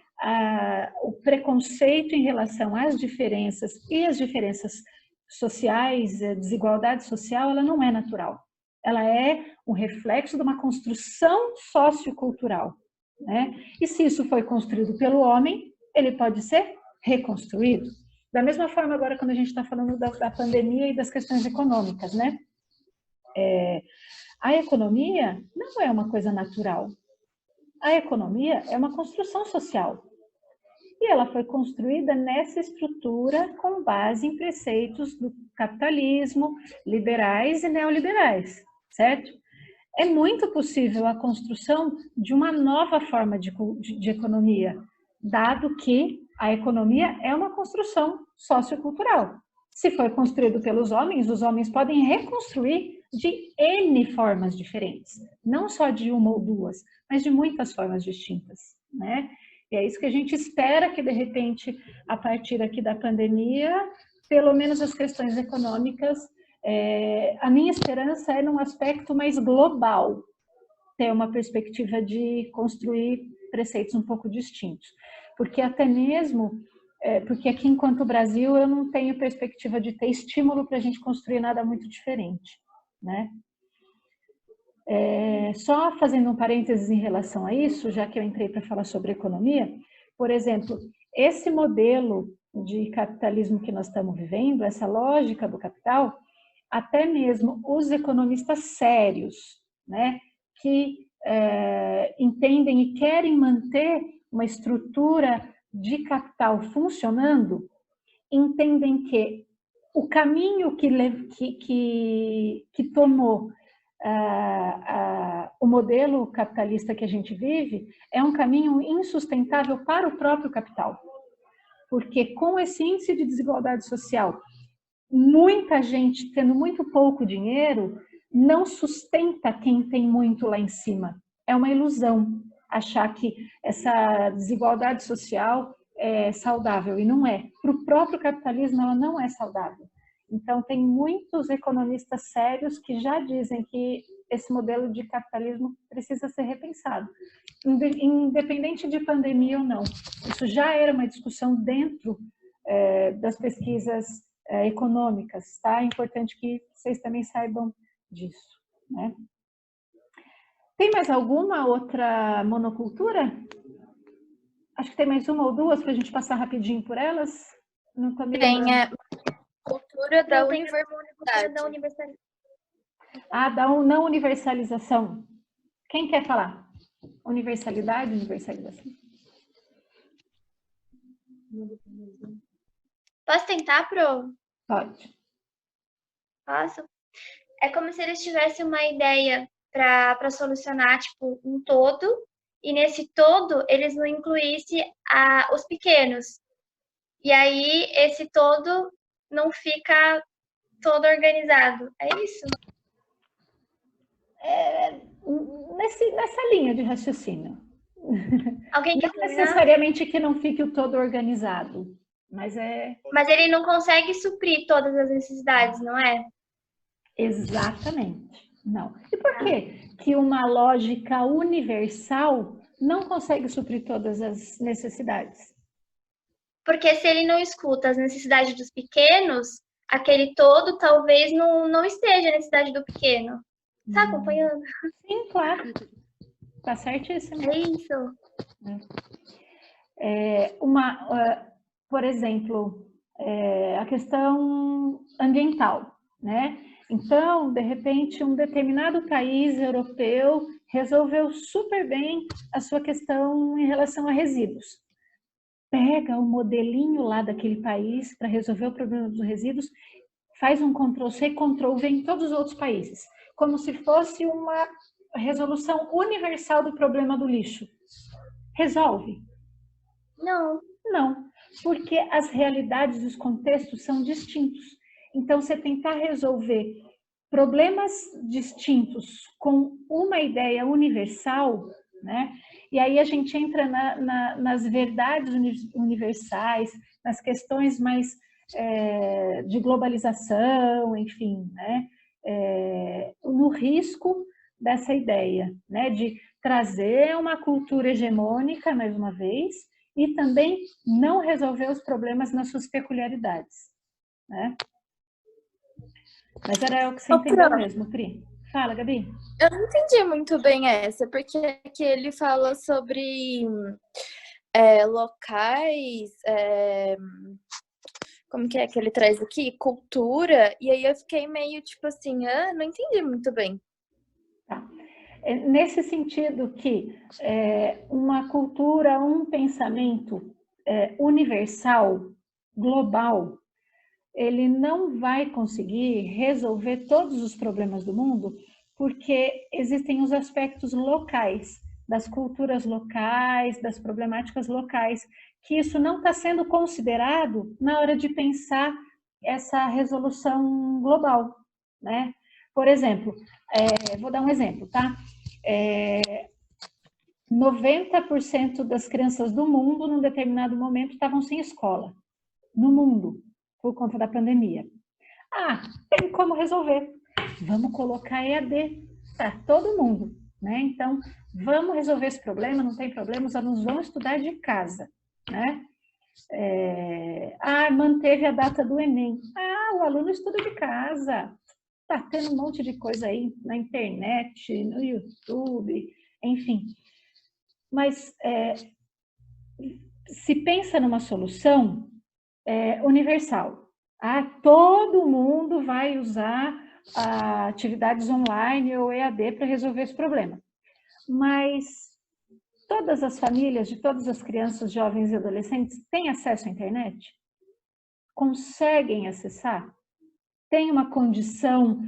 o preconceito em relação às diferenças e as diferenças sociais, a desigualdade social, ela não é natural. Ela é um reflexo de uma construção sociocultural, né? E se isso foi construído pelo homem, ele pode ser reconstruído. Da mesma forma agora quando a gente está falando da pandemia e das questões econômicas, né? A economia não é uma coisa natural. A economia é uma construção social. E ela foi construída nessa estrutura com base em preceitos do capitalismo, liberais e neoliberais, certo? É muito possível a construção de uma nova forma de economia, dado que a economia é uma construção sociocultural. Se foi construído pelos homens, os homens podem reconstruir de N formas diferentes, não só de uma ou duas, mas de muitas formas distintas, né? E é isso que a gente espera que, de repente, a partir aqui da pandemia, pelo menos as questões econômicas, a minha esperança é num aspecto mais global, ter uma perspectiva de construir preceitos um pouco distintos. Porque até mesmo, porque aqui enquanto Brasil eu não tenho perspectiva de ter estímulo para a gente construir nada muito diferente, né? Só fazendo um parênteses em relação a isso, já que eu entrei para falar sobre economia, por exemplo, esse modelo de capitalismo que nós estamos vivendo, essa lógica do capital, até mesmo os economistas sérios, né, que entendem e querem manter uma estrutura de capital funcionando, entendem que o caminho que tomou o modelo capitalista que a gente vive é um caminho insustentável para o próprio capital. Porque com esse índice de desigualdade social, muita gente tendo muito pouco dinheiro não sustenta quem tem muito lá em cima. É uma ilusão achar que essa desigualdade social é saudável, e não é. Para o próprio capitalismo, ela não é saudável. Então, tem muitos economistas sérios que já dizem que esse modelo de capitalismo precisa ser repensado, independente de pandemia ou não. Isso já era uma discussão dentro das pesquisas econômicas, tá? É importante que vocês também saibam disso, né? Tem mais alguma outra monocultura? Acho que tem mais uma ou duas para a gente passar rapidinho por elas. Não tô me lembrando. Tem cultura da universidade. Da não universalização. Quem quer falar? Universalidade, universalização. Posso tentar, Pro? Pode. Posso? É como se eles tivessem uma ideia para solucionar, tipo, um todo, e nesse todo eles não incluíssem os pequenos. E aí esse todo não fica todo organizado. É isso? Nessa linha de raciocínio. Alguém quer não necessariamente que não fique o todo organizado, mas Mas ele não consegue suprir todas as necessidades, não é? Exatamente. Não. E por que que uma lógica universal não consegue suprir todas as necessidades? Porque se ele não escuta as necessidades dos pequenos, aquele todo talvez não esteja a necessidade do pequeno. Tá acompanhando? Sim, claro. Tá certíssimo. É isso. Por exemplo, a questão ambiental, né? Então, de repente, um determinado país europeu resolveu super bem a sua questão em relação a resíduos. Pega o modelinho lá daquele país para resolver o problema dos resíduos, faz um Ctrl+C, Ctrl+V em todos os outros países, como se fosse uma resolução universal do problema do lixo. Resolve? Não. Não, porque as realidades e os contextos são distintos. Então, você tentar resolver problemas distintos com uma ideia universal, né? E aí a gente entra nas verdades universais, nas questões mais de globalização, enfim, né? No risco dessa ideia, né? De trazer uma cultura hegemônica, mais uma vez, e também não resolver os problemas nas suas peculiaridades, né? Mas era o que você entendeu mesmo, Pri. Fala, Gabi. Eu não entendi muito bem essa, porque aqui ele fala sobre locais, como que é que ele traz aqui? Cultura, e aí eu fiquei meio tipo assim, não entendi muito bem. Tá. Nesse sentido que uma cultura, um pensamento universal, global, ele não vai conseguir resolver todos os problemas do mundo, porque existem os aspectos locais, das culturas locais, das problemáticas locais, que isso não está sendo considerado na hora de pensar essa resolução global, né? Por exemplo, vou dar um exemplo, tá? 90% das crianças do mundo, num determinado momento, estavam sem escola, no mundo, por conta da pandemia. Tem como resolver. Vamos colocar EAD para todo mundo, né? Então, vamos resolver esse problema, não tem problema, os alunos vão estudar de casa, né? Manteve a data do Enem. O aluno estuda de casa. Tá tendo um monte de coisa aí na internet, no YouTube, enfim. Mas se pensa numa solução universal. Todo mundo vai usar atividades online ou EAD para resolver esse problema. Mas todas as famílias de todas as crianças, jovens e adolescentes têm acesso à internet? Conseguem acessar? Tem uma condição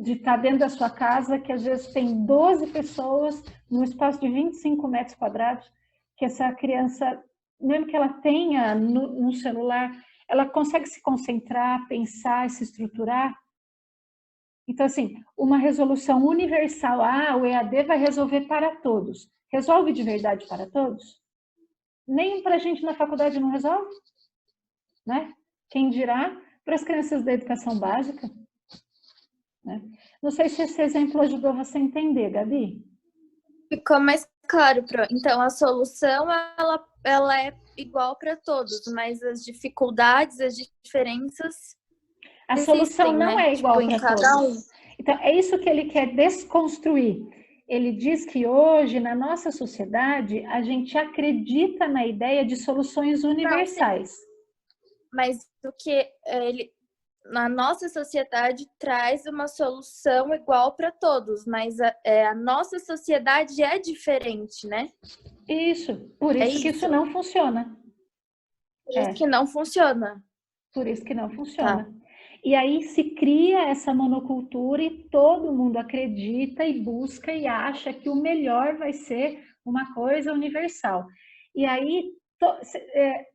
de estar dentro da sua casa, que às vezes tem 12 pessoas num espaço de 25 metros quadrados, que essa criança, mesmo que ela tenha no celular, ela consegue se concentrar, pensar, se estruturar? Então, assim, uma resolução universal, o EAD vai resolver para todos. Resolve de verdade para todos? Nem para a gente na faculdade não resolve, né? Quem dirá para as crianças da educação básica, né? Não sei se esse exemplo ajudou você a entender, Gabi. Ficou mais claro, Pro. Então, a solução, ela é igual para todos, mas as dificuldades, as diferenças... A solução não é igual para cada um. Então, é isso que ele quer desconstruir. Ele diz que hoje, na nossa sociedade, a gente acredita na ideia de soluções universais. Mas o que na nossa sociedade traz uma solução igual para todos, mas a nossa sociedade é diferente, né? Isso, por isso que isso não funciona. Por isso que não funciona. Por isso que não funciona. Tá. E aí se cria essa monocultura e todo mundo acredita e busca e acha que o melhor vai ser uma coisa universal. E aí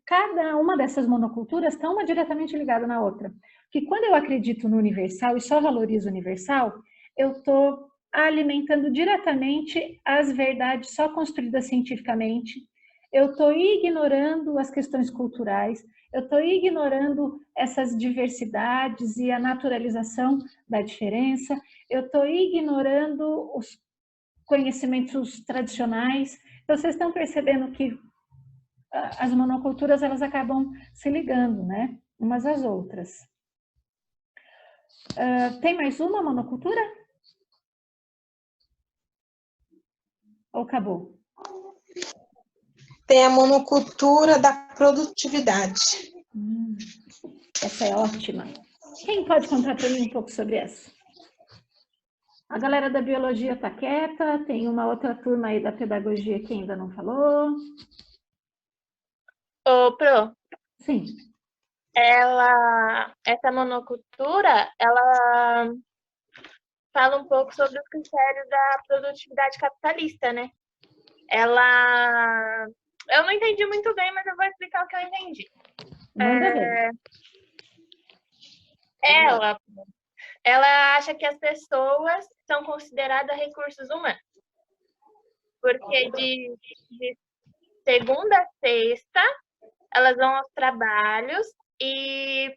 cada uma dessas monoculturas está uma diretamente ligada na outra. Porque quando eu acredito no universal e só valorizo o universal, eu estou alimentando diretamente as verdades só construídas cientificamente, eu estou ignorando as questões culturais, eu estou ignorando essas diversidades e a naturalização da diferença, eu estou ignorando os conhecimentos tradicionais. Então, vocês estão percebendo que as monoculturas, elas acabam se ligando, né? Umas às outras. Tem mais uma monocultura? Ou acabou? Tem a monocultura da produtividade. Essa é ótima. Quem pode contar para mim um pouco sobre essa? A galera da biologia está quieta, tem uma outra turma aí da pedagogia que ainda não falou. Ô, Pro, Sim. essa monocultura, ela fala um pouco sobre os critérios da produtividade capitalista, né? Eu não entendi muito bem, mas eu vou explicar o que eu entendi. Manda ver. Ela acha que as pessoas são consideradas recursos humanos. Porque de segunda a sexta, elas vão aos trabalhos e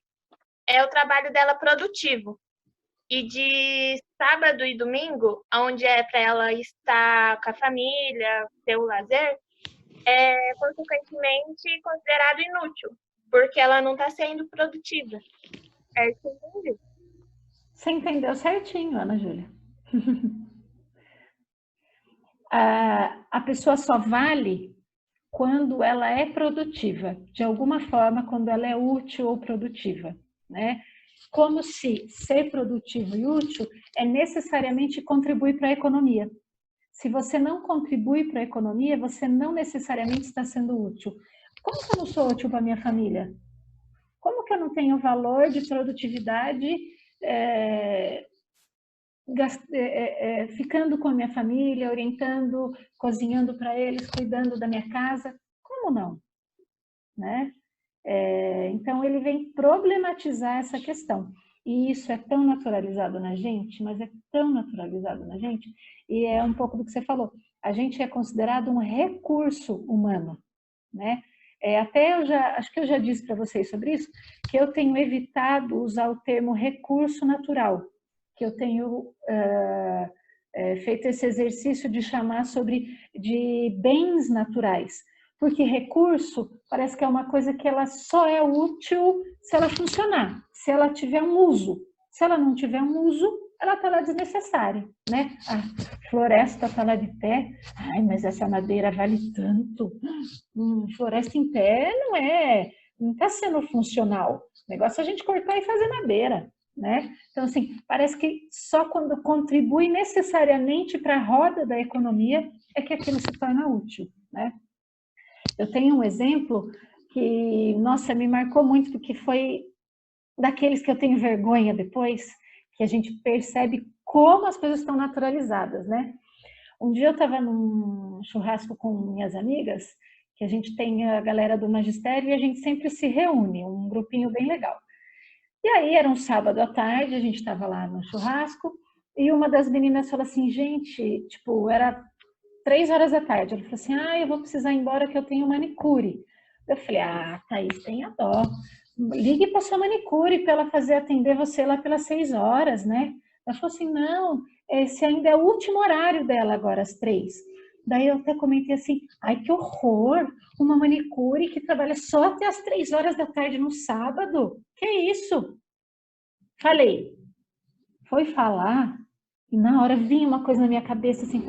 é o trabalho dela produtivo. E de sábado e domingo, onde é para ela estar com a família, ter o lazer, é consequentemente considerado inútil, porque ela não está sendo produtiva. É isso que eu entendi. Você entendeu certinho, Ana Júlia. A pessoa só vale quando ela é produtiva, de alguma forma, quando ela é útil ou produtiva, né? Como se ser produtivo e útil é necessariamente contribuir para a economia. Se você não contribui para a economia, você não necessariamente está sendo útil. Como que eu não sou útil para a minha família? Como que eu não tenho valor de produtividade ficando com a minha família, orientando, cozinhando para eles, cuidando da minha casa? Como não? Né? Então, ele vem problematizar essa questão. E isso é tão naturalizado na gente, mas é tão naturalizado na gente, e é um pouco do que você falou. A gente é considerado um recurso humano, né? Acho que eu já disse para vocês sobre isso, que eu tenho evitado usar o termo recurso natural, que eu tenho feito esse exercício de chamar de bens naturais, porque recurso parece que é uma coisa que ela só é útil se ela funcionar, se ela tiver um uso. Se ela não tiver um uso, ela está lá desnecessária, né? A floresta está lá de pé. Ai, mas essa madeira vale tanto. Floresta em pé não está sendo funcional. O negócio é a gente cortar e fazer madeira, né? Então, assim, parece que só quando contribui necessariamente para a roda da economia é que aquilo se torna útil, né? Eu tenho um exemplo que, nossa, me marcou muito, porque foi daqueles que eu tenho vergonha depois, que a gente percebe como as coisas estão naturalizadas, né? Um dia eu estava num churrasco com minhas amigas, que a gente tem a galera do magistério e a gente sempre se reúne, um grupinho bem legal. E aí era um sábado à tarde, a gente estava lá no churrasco, e uma das meninas falou assim, gente, tipo, era 3 horas da tarde, ela falou assim, eu vou precisar ir embora que eu tenho manicure. Eu falei, Thaís, tenha dó, ligue para sua manicure para ela atender você lá pelas 6 horas, né? Ela falou assim, não, esse ainda é o último horário dela agora, às 3. Daí eu até comentei assim, ai que horror, uma manicure que trabalha só até as 3 horas da tarde no sábado, que isso? Falei, foi falar, e na hora vinha uma coisa na minha cabeça assim,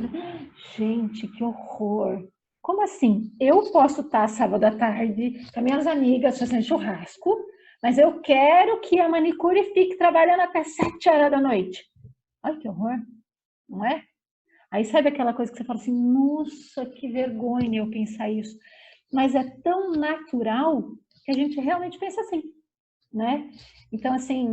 gente, que horror. Como assim? Eu posso estar sábado à tarde com minhas amigas fazendo churrasco, mas eu quero que a manicure fique trabalhando até 7 horas da noite. Ai, que horror, não é? Aí sabe aquela coisa que você fala assim, nossa, que vergonha eu pensar isso. Mas é tão natural que a gente realmente pensa assim, né? Então, assim,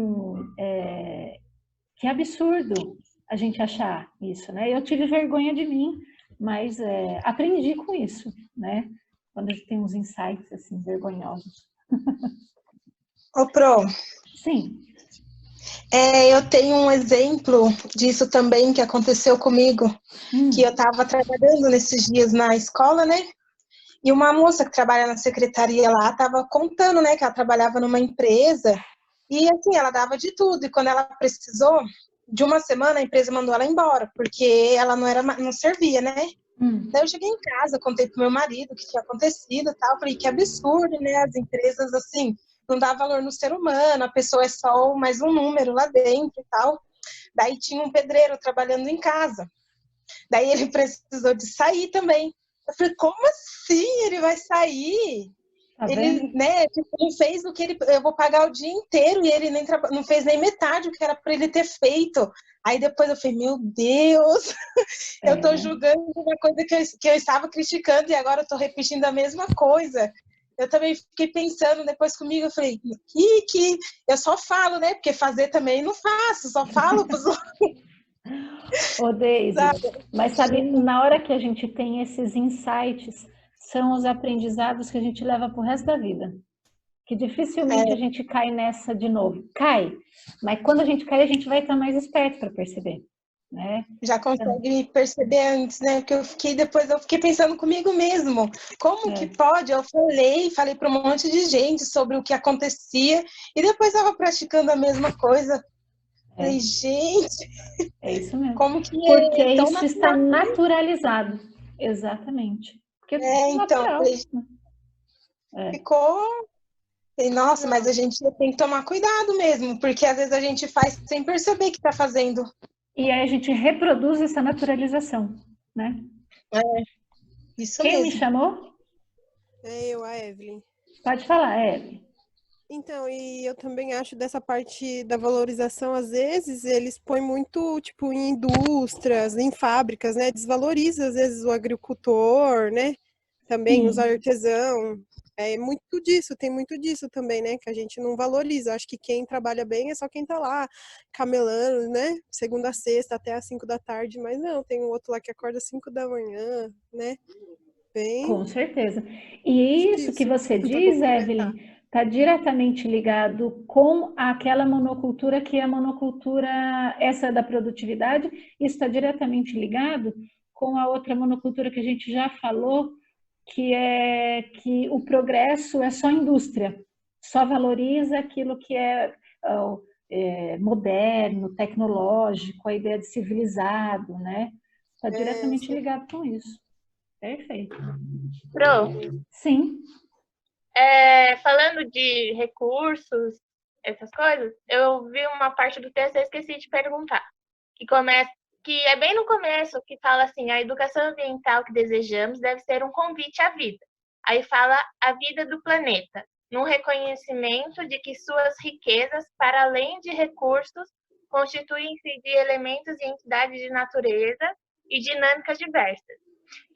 que absurdo a gente achar isso, né? Eu tive vergonha de mim, mas aprendi com isso, né? Quando a gente tem uns insights, assim, vergonhosos. Ô, Pro. Sim. Eu tenho um exemplo disso também que aconteceu comigo, que eu estava trabalhando nesses dias na escola, né? E uma moça que trabalha na secretaria lá estava contando, né, que ela trabalhava numa empresa e, assim, ela dava de tudo. E quando ela precisou, de uma semana, a empresa mandou ela embora, porque ela não servia, né? Daí eu cheguei em casa, contei pro meu marido o que tinha acontecido e tal. Falei, que absurdo, né? As empresas, assim, não dá valor no ser humano, a pessoa é só mais um número lá dentro e tal. Daí tinha um pedreiro trabalhando em casa. Daí ele precisou de sair também. Eu falei, como assim ele vai sair? Tá Ele, vendo? né, tipo, não fez o que ele... Eu vou pagar o dia inteiro e ele nem não fez nem metade do que era para ele ter feito. Aí depois eu falei, meu Deus, eu tô julgando uma coisa que eu estava criticando e agora eu tô repetindo a mesma coisa. Eu também fiquei pensando depois comigo, eu falei, que eu só falo, né? Porque fazer também não faço, só falo pros outros. Ô, Deise, mas sabe, na hora que a gente tem esses insights, são os aprendizados que a gente leva pro resto da vida. Que dificilmente a gente cai nessa de novo. Cai, mas quando a gente cai, a gente vai estar mais esperto para perceber, né? Já consegue perceber antes, né? Porque depois eu fiquei pensando comigo mesmo. Como que pode? Eu falei para um monte de gente sobre o que acontecia e depois estava praticando a mesma coisa. Falei, gente, é isso mesmo. Como que porque é tão isso está naturalizado. Exatamente. Porque então, natural. Ficou. E, nossa, mas a gente tem que tomar cuidado mesmo, porque às vezes a gente faz sem perceber que está fazendo. E aí a gente reproduz essa naturalização, né? Isso Quem mesmo. me chamou? É eu, a Evelyn. Pode falar, Evelyn. Então, e eu também acho dessa parte da valorização, às vezes, eles põem muito, tipo, em indústrias, em fábricas, né? Desvaloriza, às vezes, o agricultor, né? Também os artesãos. É muito disso, tem muito disso também, né? Que a gente não valoriza. Acho que quem trabalha bem é só quem tá lá camelando, né? Segunda a sexta até às 5 da tarde, mas não, tem um outro lá que acorda às 5 da manhã, né? Bem... Com certeza. E isso que você diz, Evelyn, está diretamente ligado com aquela monocultura que é a monocultura, essa da produtividade, isso está diretamente ligado com a outra monocultura que a gente já falou, que é que o progresso é só indústria, só valoriza aquilo que é moderno, tecnológico, a ideia de civilizado, né? Está diretamente ligado com isso. Perfeito. Pro? Sim. Falando de recursos, essas coisas, eu vi uma parte do texto e esqueci de perguntar. Que é bem no começo, que fala assim, a educação ambiental que desejamos deve ser um convite à vida. Aí fala a vida do planeta, num reconhecimento de que suas riquezas, para além de recursos, constituem-se de elementos e entidades de natureza e dinâmicas diversas.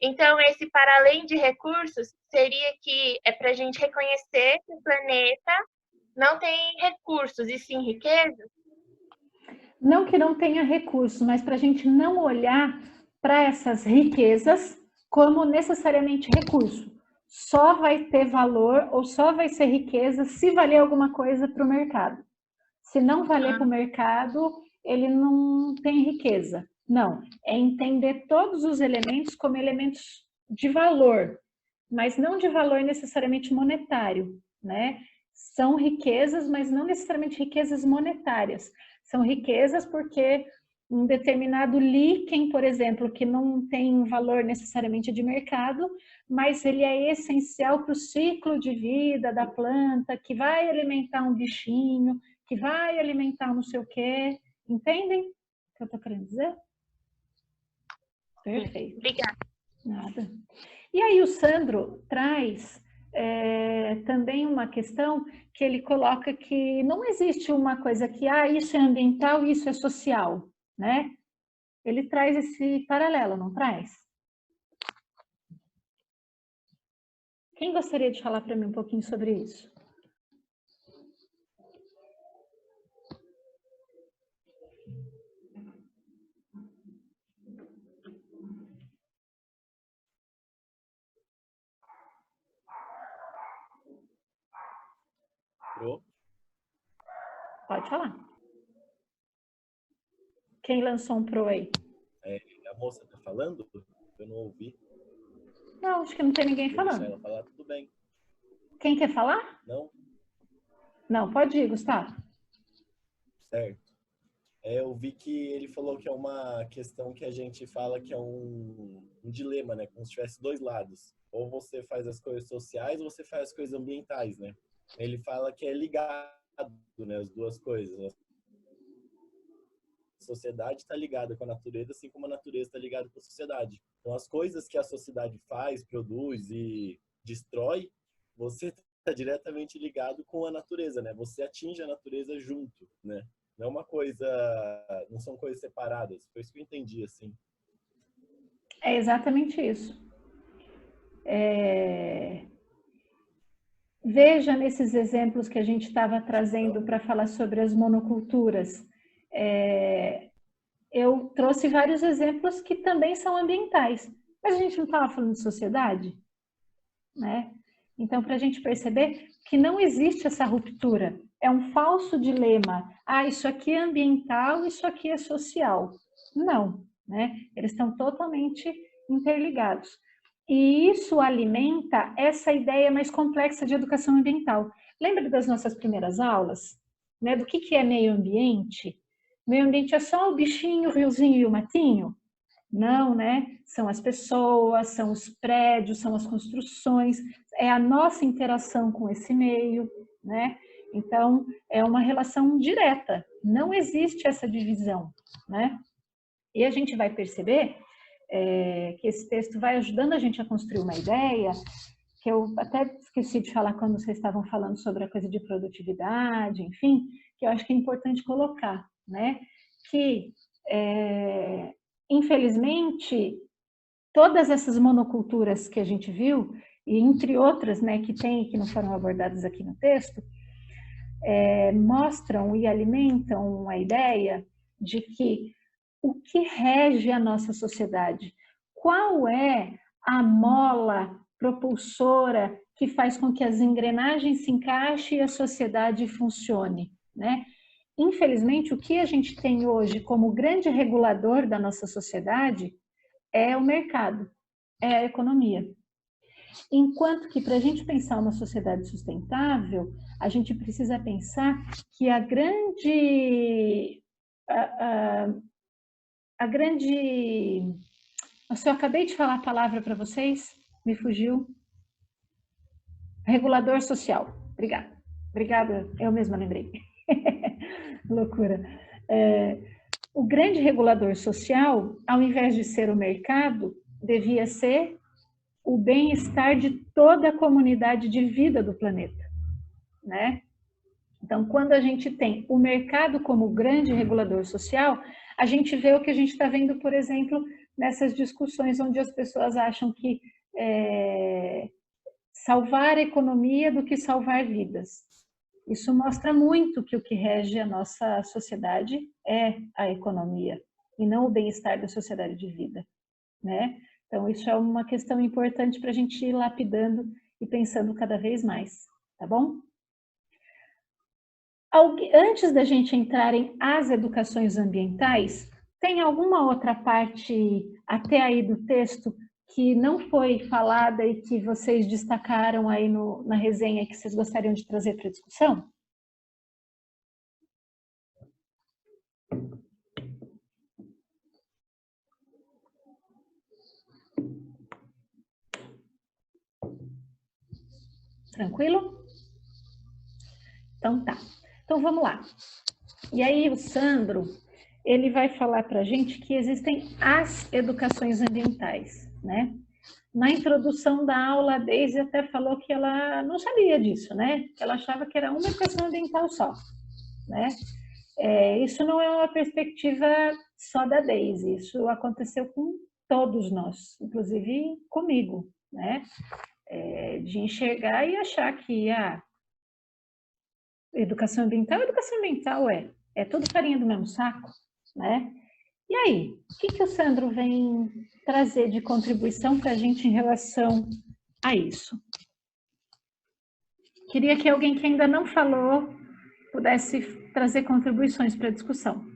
Então, esse para além de recursos seria que é para a gente reconhecer que o planeta não tem recursos e sim riquezas? Não que não tenha recursos, mas para a gente não olhar para essas riquezas como necessariamente recurso. Só vai ter valor ou só vai ser riqueza se valer alguma coisa para o mercado. Se não valer para o mercado, ele não tem riqueza. Não, é entender todos os elementos como elementos de valor, mas não de valor necessariamente monetário, né? São riquezas, mas não necessariamente riquezas monetárias. São riquezas porque um determinado líquen, por exemplo, que não tem valor necessariamente de mercado, mas ele é essencial para o ciclo de vida da planta, que vai alimentar um bichinho, que vai alimentar não sei o quê. Entendem o que eu estou querendo dizer? Perfeito. Obrigada. Nada. E aí o Sandro traz também uma questão que ele coloca que não existe uma coisa que, isso é ambiental e isso é social, né? Ele traz esse paralelo, não traz? Quem gostaria de falar para mim um pouquinho sobre isso? Pro? Pode falar. Quem lançou um pro aí? A moça tá falando? Eu não ouvi. Não, acho que não tem ninguém Vou deixar falando. ela falar, tudo bem. Quem quer falar? Não? Não, pode ir, Gustavo. Certo. Eu vi que ele falou que é uma questão que a gente fala que é um dilema, né? Como se tivesse dois lados. Ou você faz as coisas sociais ou você faz as coisas ambientais, né? Ele fala que é ligado, né? As duas coisas. sociedade está ligada com a natureza, assim como a natureza está ligada com a sociedade. Então, as coisas que a sociedade faz, produz e destrói, você está diretamente ligado com a natureza, né? Você atinge a natureza junto, né? Não é uma coisa, não são coisas separadas. Foi isso que eu entendi, assim. É exatamente isso. Veja nesses exemplos que a gente estava trazendo para falar sobre as monoculturas. Eu trouxe vários exemplos que também são ambientais, mas a gente não estava falando de sociedade, né? Então, para a gente perceber que não existe essa ruptura, é um falso dilema. Ah, isso aqui é ambiental, isso aqui é social. Não, né? Eles estão totalmente interligados. E isso alimenta essa ideia mais complexa de educação ambiental. Lembra das nossas primeiras aulas? Né? Do que é meio ambiente? Meio ambiente é só o bichinho, o riozinho e o matinho? Não, né? São as pessoas, são os prédios, são as construções, é a nossa interação com esse meio, né? Então, é uma relação direta, não existe essa divisão, né? E a gente vai perceber que esse texto vai ajudando a gente a construir uma ideia, que eu até esqueci de falar quando vocês estavam falando sobre a coisa de produtividade, enfim, que eu acho que é importante colocar, né? Que, infelizmente, todas essas monoculturas que a gente viu, e entre outras, né, que não foram abordadas aqui no texto, mostram e alimentam a ideia de que o que rege a nossa sociedade, qual é a mola propulsora que faz com que as engrenagens se encaixem e a sociedade funcione, né? Infelizmente, o que a gente tem hoje como grande regulador da nossa sociedade é o mercado, é a economia. Enquanto que, para a gente pensar uma sociedade sustentável, a gente precisa pensar que a grande... Nossa, eu acabei de falar a palavra para vocês, me fugiu. Regulador social. Obrigada. Obrigada, eu mesma lembrei. Loucura. O grande regulador social, ao invés de ser o mercado, devia ser o bem-estar de toda a comunidade de vida do planeta, né? Então, quando a gente tem o mercado como grande regulador social, a gente vê o que a gente está vendo, por exemplo, nessas discussões onde as pessoas acham que salvar a economia do que salvar vidas. Isso mostra muito que o que rege a nossa sociedade é a economia e não o bem-estar da sociedade de vida, né? Então, isso é uma questão importante para a gente ir lapidando e pensando cada vez mais, tá bom? Antes da gente entrar em as educações ambientais, tem alguma outra parte até aí do texto que não foi falada e que vocês destacaram aí na resenha que vocês gostariam de trazer para a discussão? Tranquilo? Então tá. Então vamos lá. E aí o Sandro, ele vai falar para a gente que existem as educações ambientais, né? Na introdução da aula, a Deise até falou que ela não sabia disso, né? Ela achava que era uma educação ambiental só, né? Isso não é uma perspectiva só da Deise, isso aconteceu com todos nós, inclusive comigo, né? De enxergar e achar que a educação ambiental é tudo farinha do mesmo saco, né? E aí, o que o Sandro vem trazer de contribuição para a gente em relação a isso? Queria que alguém que ainda não falou pudesse trazer contribuições para a discussão.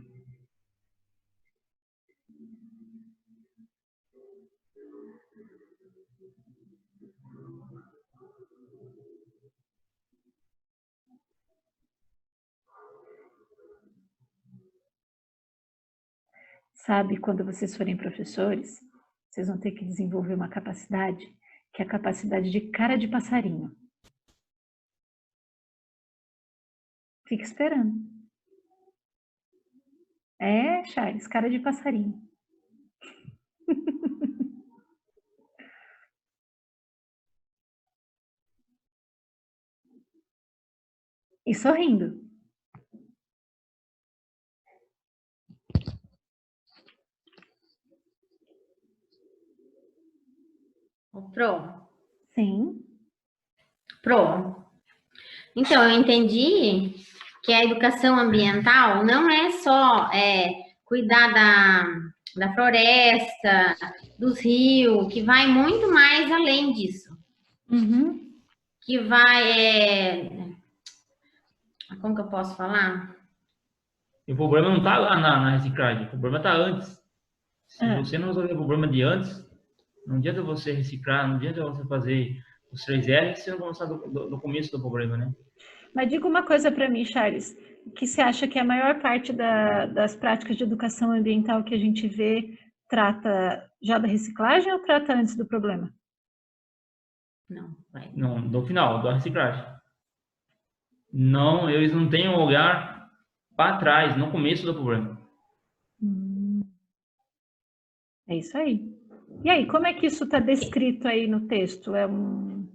Sabe, quando vocês forem professores, vocês vão ter que desenvolver uma capacidade, que é a capacidade de cara de passarinho. Fique esperando. É, Charles, cara de passarinho. E sorrindo. Pro. Sim. Pro. Então, eu entendi que a educação ambiental não é só cuidar da floresta, dos rios, que vai muito mais além disso. Uhum. Que vai... Como que eu posso falar? E o problema não está lá na reciclagem, o problema está antes. Se você não resolver o problema de antes, não adianta você reciclar, não adianta você fazer os 3R, se você não começar do começo do problema, né? Mas diga uma coisa para mim, Charles, que você acha que a maior parte das práticas de educação ambiental que a gente vê trata já da reciclagem ou trata antes do problema? Não, no final, da reciclagem. Não, eles não têm um olhar para trás, no começo do problema. É isso aí. E aí, como é que isso está descrito aí no texto? É o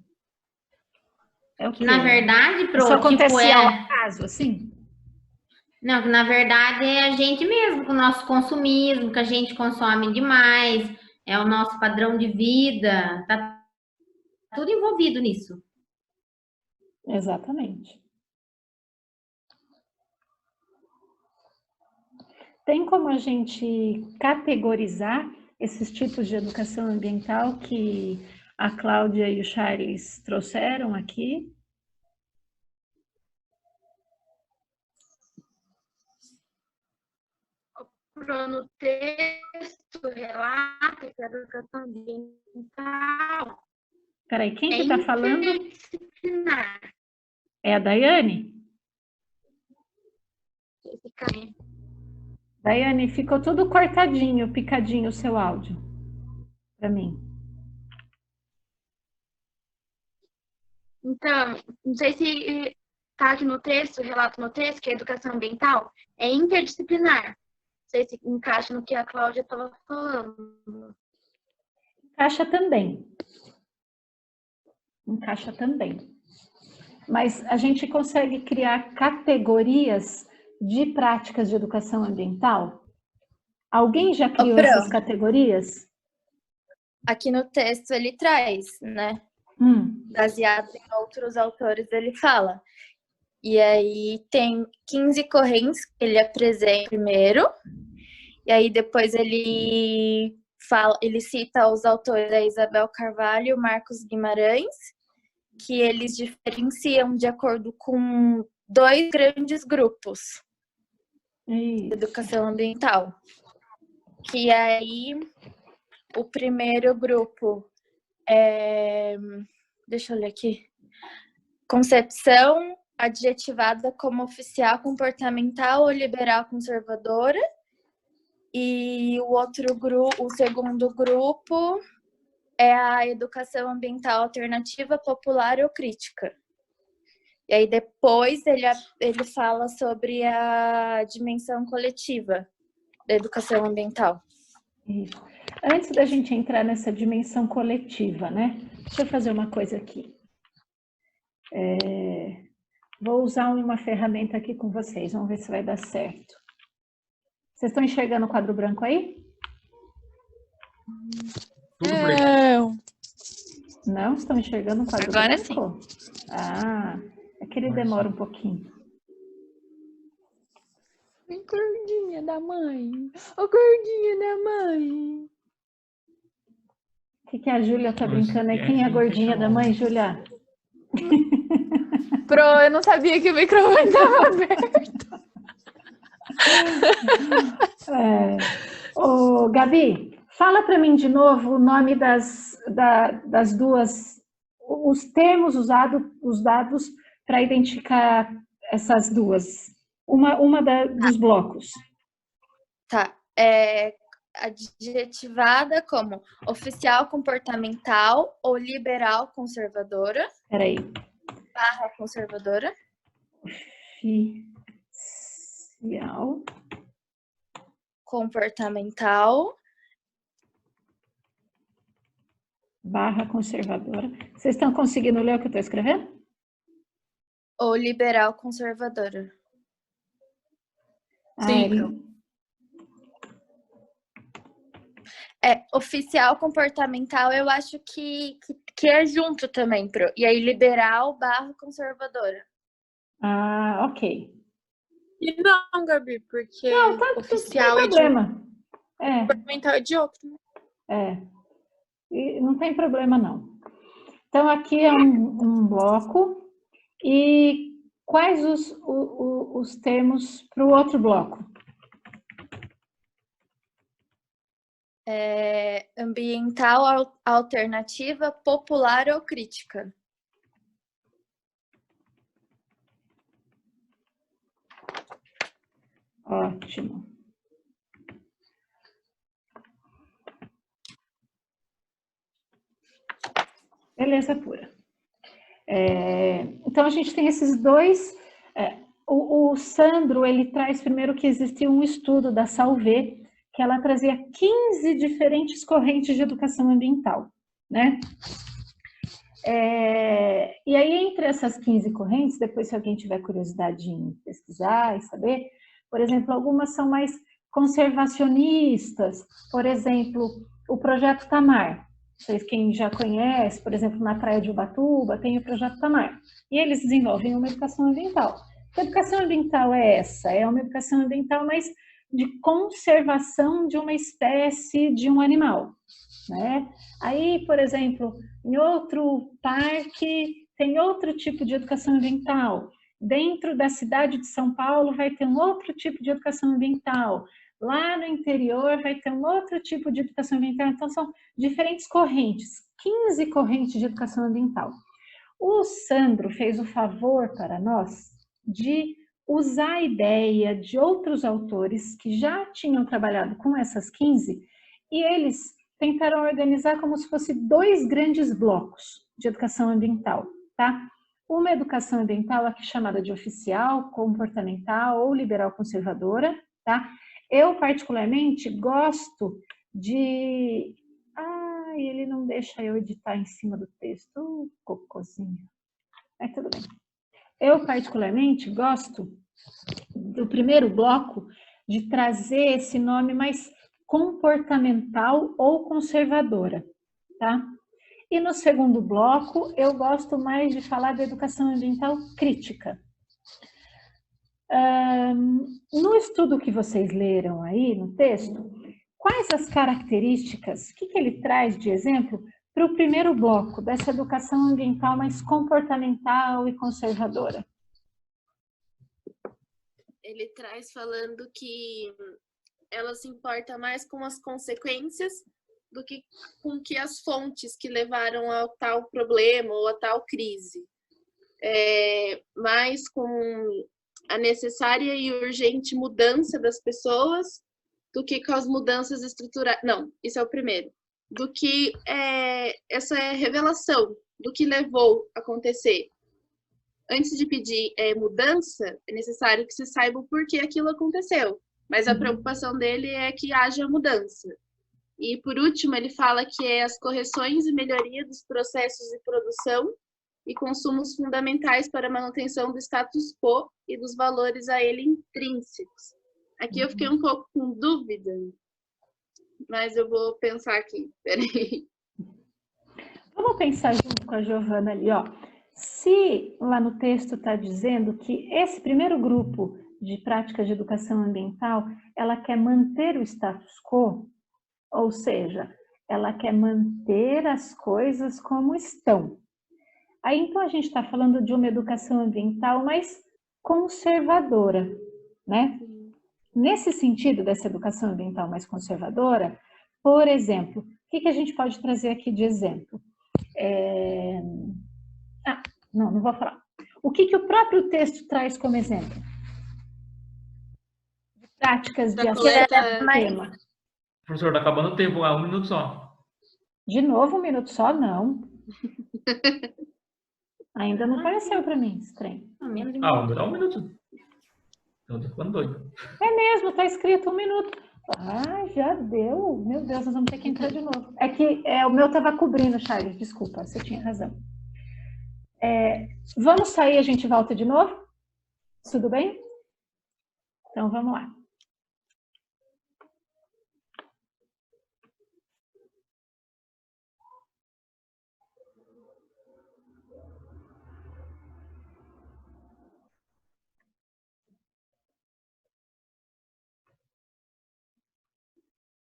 quê? Na verdade, Pro, isso acontecia tipo, ao acaso, assim? Não, que na verdade é a gente mesmo, com o nosso consumismo, que a gente consome demais, é o nosso padrão de vida, tá tudo envolvido nisso. Exatamente. Tem como a gente categorizar esses tipos de educação ambiental que a Cláudia e o Charles trouxeram aqui? No texto relata que a educação ambiental Peraí, quem que está falando? interdisciplinar. É a Daiane? Daiane, ficou tudo cortadinho, picadinho o seu áudio. Para mim. Então, não sei se está aqui no texto, relato no texto, que a educação ambiental é interdisciplinar. Não sei se encaixa no que a Cláudia estava falando. Encaixa também. Encaixa também. Mas a gente consegue criar categorias de práticas de educação ambiental? Alguém já criou essas categorias? Aqui no texto ele traz, né? Baseado em outros autores, ele fala. E aí tem 15 correntes que ele apresenta primeiro. E aí depois ele cita os autores da Isabel Carvalho e Marcos Guimarães, que eles diferenciam de acordo com 2 grandes grupos de educação ambiental. Que aí o primeiro grupo é, deixa eu ler aqui, concepção adjetivada como oficial comportamental ou liberal conservadora. E o segundo grupo é a educação ambiental alternativa, popular ou crítica. E aí depois ele fala sobre a dimensão coletiva da educação ambiental. Isso. Antes da gente entrar nessa dimensão coletiva, né? Deixa eu fazer uma coisa aqui. Vou usar uma ferramenta aqui com vocês, vamos ver se vai dar certo. Vocês estão enxergando o quadro branco aí? Não. Não? Estão enxergando o quadro Agora branco? Ah, é que ele demora um pouquinho. Gordinha da mãe. Ô, gordinha da mãe. O que a Júlia tá brincando? É quem é a gordinha da mãe, Júlia? Pro, eu não sabia que o microfone estava aberto. Ô, Gabi, fala para mim de novo o nome das duas, os termos os dados para identificar essas duas. Dos blocos. Tá. Adjetivada como oficial comportamental ou liberal conservadora. Peraí. / conservadora. Oficial comportamental / conservadora. Vocês estão conseguindo ler o que eu estou escrevendo? ou liberal conservadora. Sim. Oficial comportamental eu acho que é junto também, Pro. E aí liberal / conservadora. Ok. E não, Gabi, porque não, oficial não tem problema. Comportamental é de outro. E não tem problema, não. Então, aqui é um bloco. E quais os termos para o outro bloco? Ambiental, alternativa, popular ou crítica? Ótimo. Beleza pura. Então, a gente tem esses dois. O Sandro, ele traz primeiro que existia um estudo da Salvé, que ela trazia 15 diferentes correntes de educação ambiental, né? E aí, entre essas 15 correntes, depois se alguém tiver curiosidade em pesquisar e saber, por exemplo, algumas são mais conservacionistas, por exemplo, o Projeto Tamar. Vocês, quem já conhece, por exemplo, na Praia de Ubatuba, tem o Projeto Tamar. E eles desenvolvem uma educação ambiental. Que educação ambiental é essa? É uma educação ambiental mais de conservação de uma espécie de um animal, né? Aí, por exemplo, em outro parque tem outro tipo de educação ambiental. Dentro da cidade de São Paulo vai ter um outro tipo de educação ambiental. Lá no interior vai ter um outro tipo de educação ambiental. Então, são diferentes correntes, 15 correntes de educação ambiental. O Sandro fez o favor para nós de usar a ideia de outros autores que já tinham trabalhado com essas 15 e eles tentaram organizar como se fosse 2 grandes blocos de educação ambiental, tá? Uma educação ambiental aqui chamada de oficial, comportamental ou liberal conservadora, tá? Eu, particularmente, gosto de... ele não deixa eu editar em cima do texto, cocôzinho. Mas tudo bem. Eu, particularmente, gosto do primeiro bloco de trazer esse nome mais comportamental ou conservadora, tá? E no segundo bloco, eu gosto mais de falar da educação ambiental crítica. No estudo que vocês leram aí, no texto, quais as características, o que ele traz de exemplo para o primeiro bloco dessa educação ambiental mais comportamental e conservadora? Ele traz falando que ela se importa mais com as consequências do que com que as fontes que levaram ao tal problema ou a tal crise. Mais com a necessária e urgente mudança das pessoas do que com as mudanças estruturais. Não, isso é o primeiro. Do que essa revelação do que levou a acontecer. Antes de pedir mudança, é necessário que se saiba o porquê aquilo aconteceu. Mas a preocupação dele é que haja mudança. E, por último, ele fala que as correções e melhoria dos processos de produção e consumos fundamentais para a manutenção do status quo e dos valores a ele intrínsecos. Aqui eu fiquei um pouco com dúvida, mas eu vou pensar aqui. Peraí. Vamos pensar junto com a Giovana ali, ó. Se lá no texto está dizendo que esse primeiro grupo de práticas de educação ambiental, ela quer manter o status quo, ou seja, ela quer manter as coisas como estão. Aí, então, a gente está falando de uma educação ambiental mais conservadora, né? Nesse sentido dessa educação ambiental mais conservadora, por exemplo, o que a gente pode trazer aqui de exemplo? Não vou falar. O que o próprio texto traz como exemplo? De práticas de ação ao tema. Professor, está acabando o tempo, 1 minuto só. De novo, 1 minuto só? Não. Ainda não apareceu para mim, estranho. Dá 1 minuto. Então, tô ficando doido. É mesmo, está escrito 1 minuto. Ah, já deu. Meu Deus, nós vamos ter que entrar de novo. É que o meu estava cobrindo, Charles. Desculpa, você tinha razão. Vamos sair e a gente volta de novo? Tudo bem? Então, vamos lá.